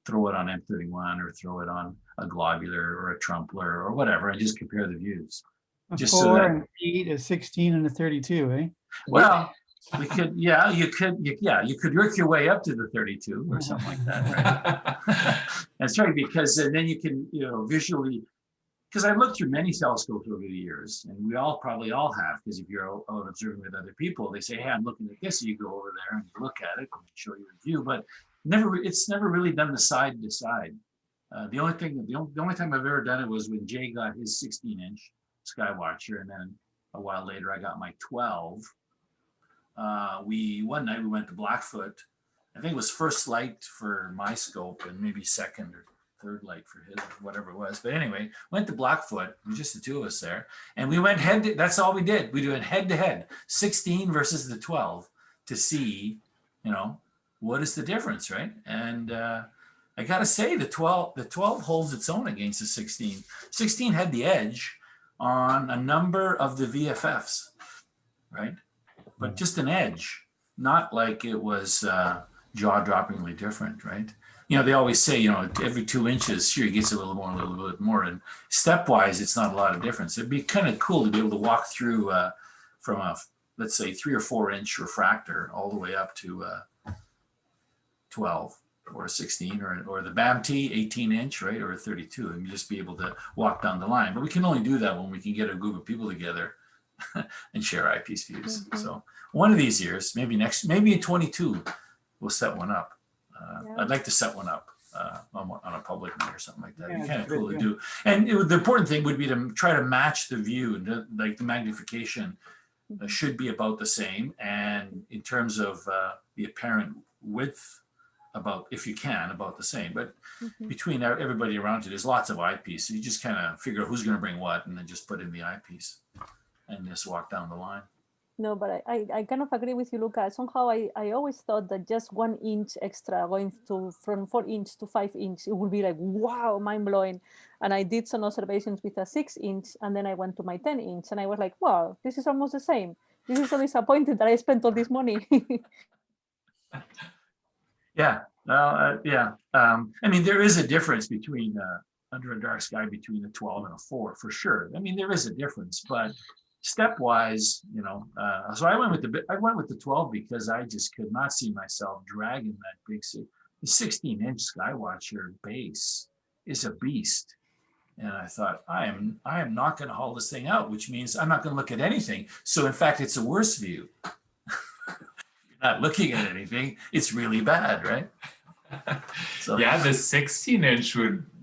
Throw it on M31 or throw it on a globular or a Trumpler or whatever, and just compare the views. A 4 and 8, a 16 and a 32, eh? Well, we could, you could work your way up to the 32 or something like that, right? That's right, because then you can, visually, because I've looked through many telescopes over the years, and we probably all have, because if you're out observing with other people, they say, hey, I'm looking at this, so you go over there and you look at it and show you a view, but it's never really done the side to side. The only time I've ever done it was when Jay got his 16-inch Skywatcher, and then a while later I got my 12. One night we went to Blackfoot. I think it was first light for my scope and maybe second or third light for his, whatever it was. But anyway, went to Blackfoot. It was just the two of us there, and we went that's all we did. We went head to head, 16 versus the 12, to see, what is the difference, right? And I gotta say, the 12 holds its own against the 16. 16 had the edge on a number of the VFFs, right? But just an edge, not like it was jaw-droppingly different, right? they always say, every 2 inches, sure, he gets a little bit more. And stepwise, it's not a lot of difference. It'd be kind of cool to be able to walk through from a, let's say, 3 or 4 inch refractor all the way up to 12 or 16 or the BAMT 18-inch, right, or a 32, and just be able to walk down the line. But we can only do that when we can get a group of people together and share eyepiece views. So one of these years, maybe in 22, we'll set one up. I'd like to set one up on a public night or something like that. It'd be kind of cool to do. And the important thing would be to try to match the view, and like the magnification should be about the same. And in terms of the apparent width, about, if you can, about the same. But between everybody around you, there's lots of eyepiece. So you just kind of figure out who's going to bring what, and then just put in the eyepiece and just walk down the line. No, but I kind of agree with you, Luca. Somehow I always thought that just 1 inch extra going from 4 inch to 5 inch, it would be like, wow, mind blowing. And I did some observations with a 6 inch, and then I went to my 10 inch, and I was like, wow, this is almost the same. This is so disappointed that I spent all this money. Yeah, well, yeah. I mean, there is a difference between under a dark sky between a 12 and a 4 for sure. I mean, there is a difference, but stepwise, so I went with the 12 because I just could not see myself dragging that big. The 16-inch Skywatcher base is a beast, and I thought I am not going to haul this thing out, which means I'm not going to look at anything. So in fact, it's a worse view. Not looking at anything, it's really bad, right? So yeah, the 16-inch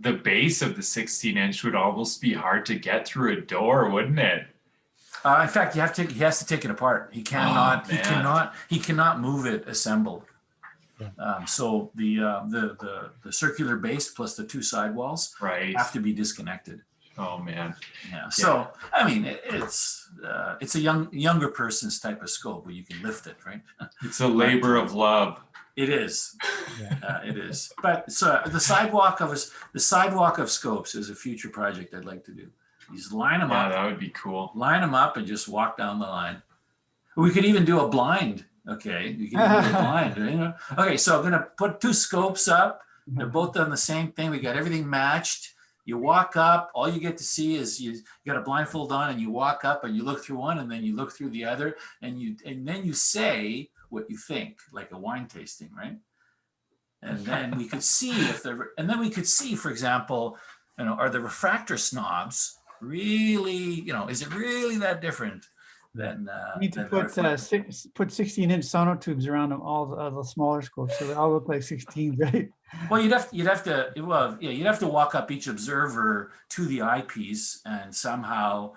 the base of the 16-inch would almost be hard to get through a door, wouldn't it? In fact, he has to take it apart. He cannot. He cannot move it assembled. So the circular base plus the 2 sidewalls have to be disconnected. Oh man. Yeah. So I mean, it's a younger person's type of scope where you can lift it, right? It's a labor of love. It is. It is. But so the sidewalk of scopes is a future project I'd like to do. You just line them up. That would be cool. Line them up and just walk down the line. We could even do a blind. Okay, you can even do a blind. Okay, so I'm gonna put 2 scopes up. They're both on the same thing. We got everything matched. You walk up, all you get to see is you got a blindfold on, and you walk up and you look through one, and then you look through the other, and then you say what you think, like a wine tasting, right? And then we could see for example, are the refractor snobs really, is it really that different than you need to put 16-inch sonotubes around them, all the smaller scopes, so they all look like 16s, right? Well, you'd have to walk up each observer to the eyepiece and somehow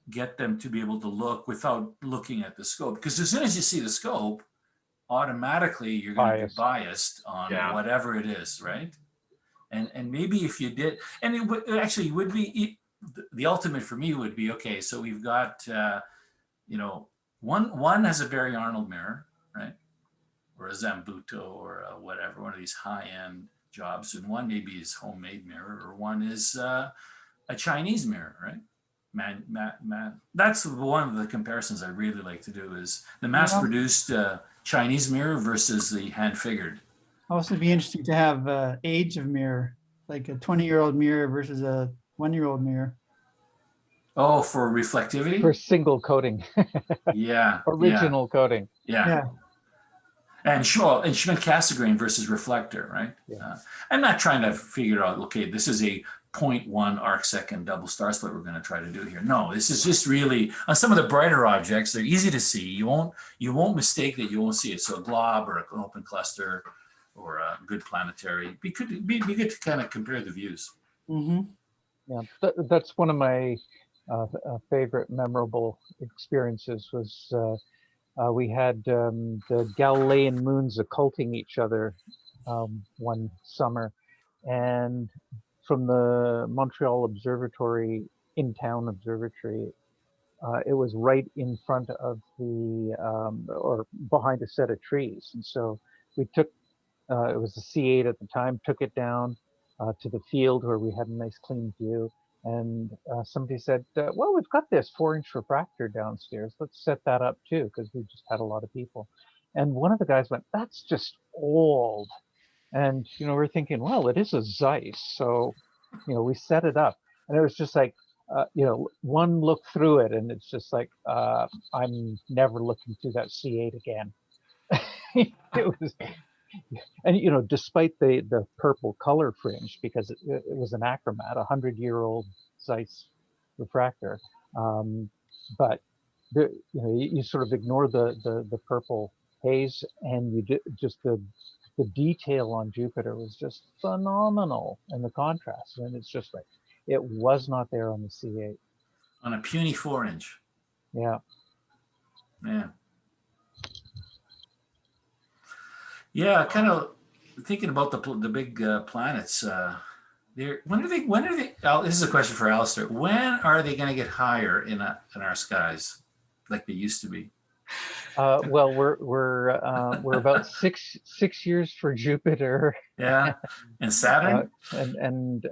get them to be able to look without looking at the scope. Because as soon as you see the scope, automatically you're going to be biased on whatever it is, right? And maybe if you did, and it would be the ultimate for me would be, okay, so we've got one has a Barry Arnold mirror, right? Or a Zambuto or whatever, one of these high-end jobs, and one maybe is homemade mirror, or one is a Chinese mirror, right? That's one of the comparisons I really like to do is the mass-produced Chinese mirror versus the hand-figured. Also, be interesting to have age of mirror, like a 20-year-old mirror versus a 1-year-old mirror. Oh, for reflectivity? For single coating. Yeah. Original coating. Yeah. And Schmidt-Cassegrain versus reflector, right? Yeah. I'm not trying to figure out, okay, this is a 0.1 arc-second double star split we're going to try to do here. No, this is just really, on some of the brighter objects, they're easy to see. You won't mistake that you won't see it. So a glob or an open cluster or a good planetary, be good to kind of compare the views. Mm-hmm. Yeah, that's one of my favorite memorable experiences was we had the Galilean moons occulting each other one summer, and from the Montreal Observatory, in-town observatory, it was right in front of or behind a set of trees. And so we took, it was a C8 at the time, took it down to the field where we had a nice clean view. And somebody said, well, we've got this 4-inch refractor downstairs. Let's set that up too, because we just had a lot of people. And one of the guys went, that's just old. And, we're thinking, well, it is a Zeiss. So, we set it up and it was just like, one look through it and it's just like, I'm never looking through that C8 again. It was, and despite the purple color fringe, because it was an achromat, 100-year-old Zeiss refractor, but you sort of ignore the purple haze, and just the detail on Jupiter was just phenomenal, and the contrast, and it's just like it was not there on the C8. On a puny 4-inch. Yeah. Yeah. Yeah, kind of thinking about the big planets. When are they? This is a question for Alistair. When are they going to get higher in our skies, like they used to be? Well, we're about six years for Jupiter. Yeah, and Saturn. And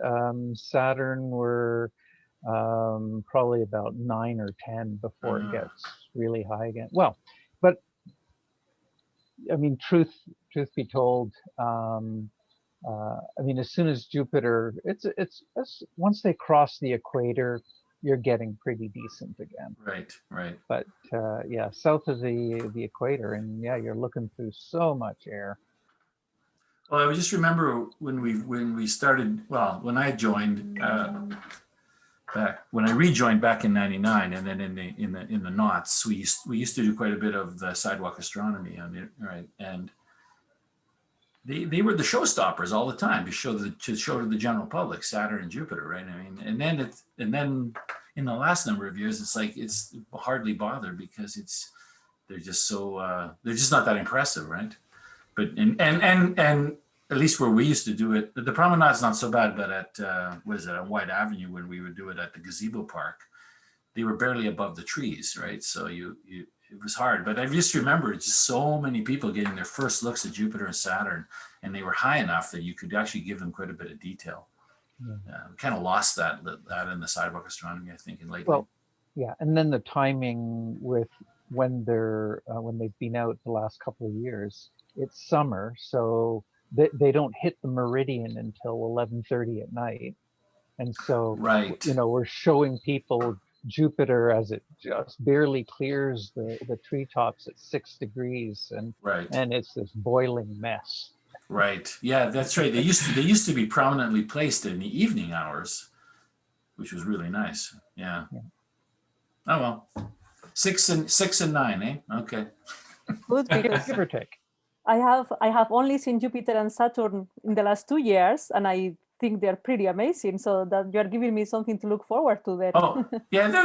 Saturn, we're probably about 9 or 10 before it gets really high again. Well, but I mean, truth be told, I mean, as soon as Jupiter, it's once they cross the equator, you're getting pretty decent again. Right. But yeah, south of the equator, and yeah, you're looking through so much air. Well, I just remember when we started. Well, when I joined when I rejoined back in '99, and then in the knots, we used to do quite a bit of the sidewalk astronomy on it, right? And they were the showstoppers all the time to show to the general public Saturn and Jupiter, right? I mean, and then in the last number of years, it's like it's hardly bothered because they're just not that impressive, right? But and at least where we used to do it, the promenade's not so bad, but at on White Avenue when we would do it at the gazebo park, they were barely above the trees, right? So it was hard, but I just remember just so many people getting their first looks at Jupiter and Saturn, and they were high enough that you could actually give them quite a bit of detail. We kind of lost that in the sidewalk astronomy, I think, in lately. Well, yeah, and then the timing with when they've been out the last couple of years, it's summer, so they don't hit the meridian until 11:30 at night, and so right. We're showing people Jupiter as it just barely clears the treetops at 6 degrees, and right. and it's this boiling mess. Right. Yeah, that's right. They used to be prominently placed in the evening hours, which was really nice. Yeah. Oh well, 6 and 9, eh? Okay. Good, because Give or take. I have only seen Jupiter and Saturn in the last 2 years, and I think they're pretty amazing. So that you're giving me something to look forward to then. Oh yeah, they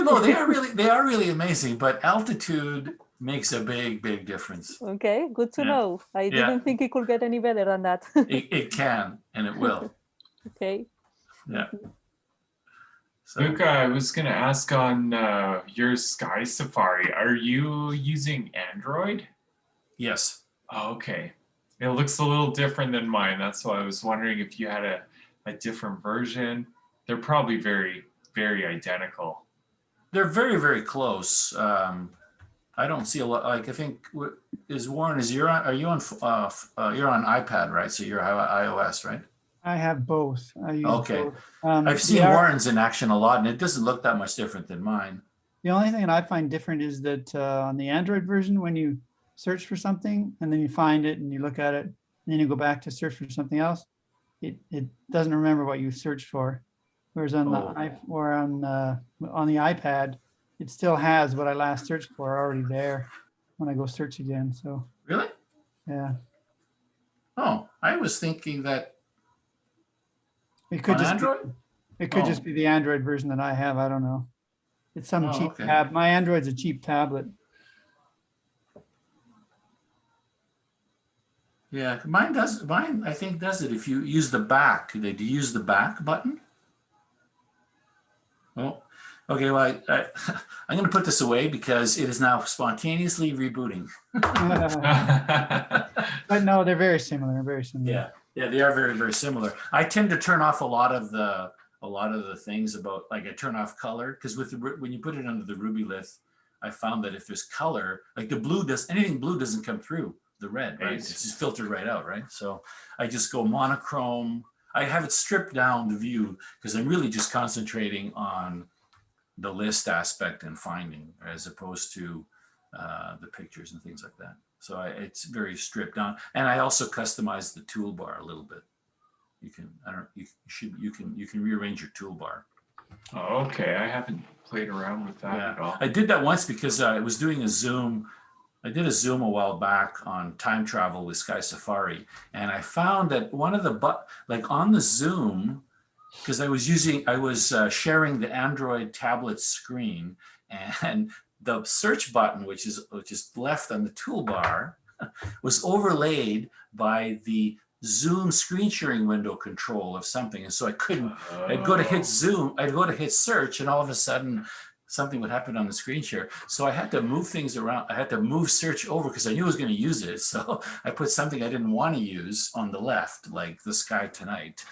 are really amazing. But altitude makes a big difference. Okay, good to know. I didn't think it could get any better than that. It can, and it will. Okay. Yeah. So, Luca, I was going to ask on your Sky Safari, are you using Android? yes. Oh, okay. It looks a little different than mine. That's why I was wondering if you had a different version. They're probably very, very identical. They're very close. I don't see a lot. Like I think Warren, you're on iPad, right? So you're iOS, right? I have both. I use both. I've seen Warren's in action a lot, and it doesn't look that much different than mine. The only thing that I find different is that on the Android version, when you search for something and then you find it and you look at it, and then you go back to search for something else, it doesn't remember what you searched for. Whereas on on the iPad, it still has what I last searched for already there when I go search again. So really, yeah. Oh, I was thinking that it could on just Android. It could just be the Android version that I have. I don't know. It's some cheap okay. tab. My Android's a cheap tablet. Yeah, mine I think does it if you use the back. Do you use the back button? Oh, okay. Well, I'm going to put this away because it is now spontaneously rebooting. But no, they're very similar. Very similar. Yeah, they are very similar. I tend to turn off a lot of the things about, like I turn off color because when you put it under the Ruby lith, I found that if there's color, like anything blue doesn't come through the red, right? Nice. It's just filtered right out, right? So I just go monochrome. I have it stripped down the view because I'm really just concentrating on the list aspect and finding as opposed to the pictures and things like that. So it's very stripped down. And I also customize the toolbar a little bit. You can, you can rearrange your toolbar. Oh, okay, I haven't played around with that at all. I did that once because I was doing a Zoom. I did a Zoom a while back on time travel with Sky Safari. And I found that one of the, like on the Zoom, because I was sharing the Android tablet screen, and the search button, which is left on the toolbar, was overlaid by the Zoom screen sharing window control of something. And so I couldn't, I'd go to hit Zoom, I'd go to hit search, and all of a sudden something would happen on the screen share. So I had to move things around. I had to move search over because I knew I was going to use it. So I put something I didn't want to use on the left, like the sky tonight,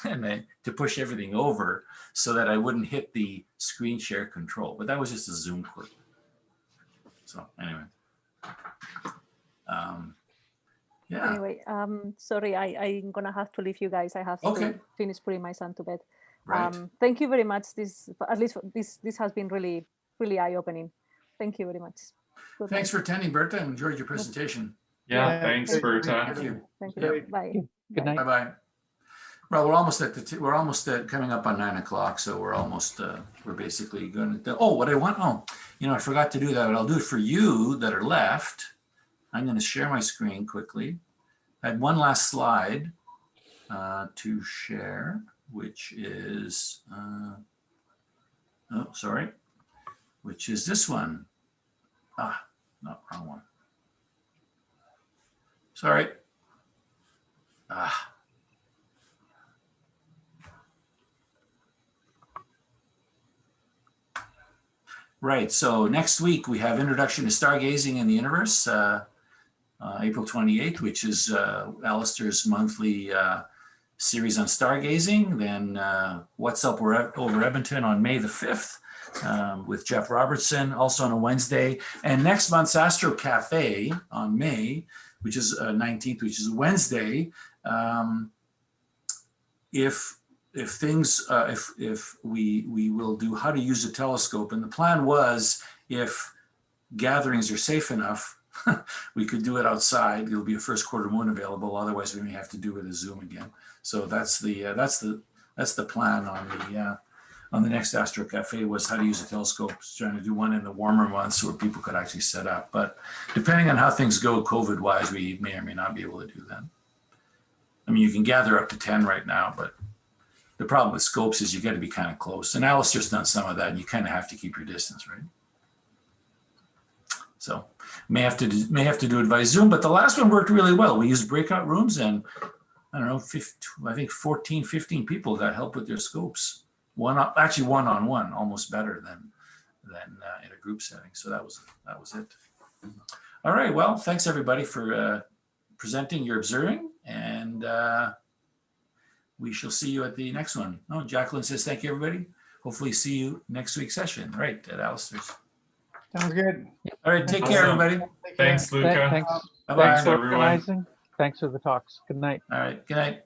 and then to push everything over so that I wouldn't hit the screen share control. But that was just a Zoom quirk. So anyway. Yeah. Anyway, sorry, I'm gonna have to leave you guys. I have Okay. to finish putting my son to bed. Right. Thank you very much. At least this has been really, really eye-opening. Thank you very much. Good Thanks night. for attending, Berta. I enjoyed your presentation. Yeah, Yeah, thanks, thank you. Berta. Thank you. Thank Yeah. you. Bye. Good night. Bye-bye. Well, we're almost at coming up on 9 o'clock. So we're almost, we're basically going to, I forgot to do that, but I'll do it for you that are left. I'm going to share my screen quickly. I had one last slide to share, which is, which is this one. No, wrong one. Sorry. Right, so next week we have Introduction to Stargazing in the Universe, April 28th, which is Alistair's monthly series on stargazing. Then What's Up Over Edmonton on May the 5th with Jeff Robertson, also on a Wednesday. And next month's Astro Café on May, which is 19th, which is Wednesday. If we will do how to use a telescope, and the plan was if gatherings are safe enough, we could do it outside. There'll be a first quarter moon available. Otherwise, we may have to do it as Zoom again. So that's the plan on the next Astro Cafe, was how to use a telescope. Trying to do one in the warmer months where people could actually set up. But depending on how things go COVID wise, we may or may not be able to do that. I mean, you can gather up to 10 right now, but the problem with scopes is you got to be kind of close. And Alistair's done some of that, and you kind of have to keep your distance, right? So may have to do it by Zoom, but the last one worked really well. We used breakout rooms, and I don't know, I think 14, 15 people got help with their scopes. Actually one-on-one, almost better than in a group setting. So that was it. All right, well, thanks everybody for presenting your observing, and we shall see you at the next one. Oh, Jacqueline says, thank you, everybody. Hopefully see you next week's session, right, at Alistair's. Sounds good. All right, take care, Awesome. everybody. Take care. Thanks, Luca. Thanks, Bye-bye. thanks for everyone. organizing. Thanks for the talks. Good night. All right, good night.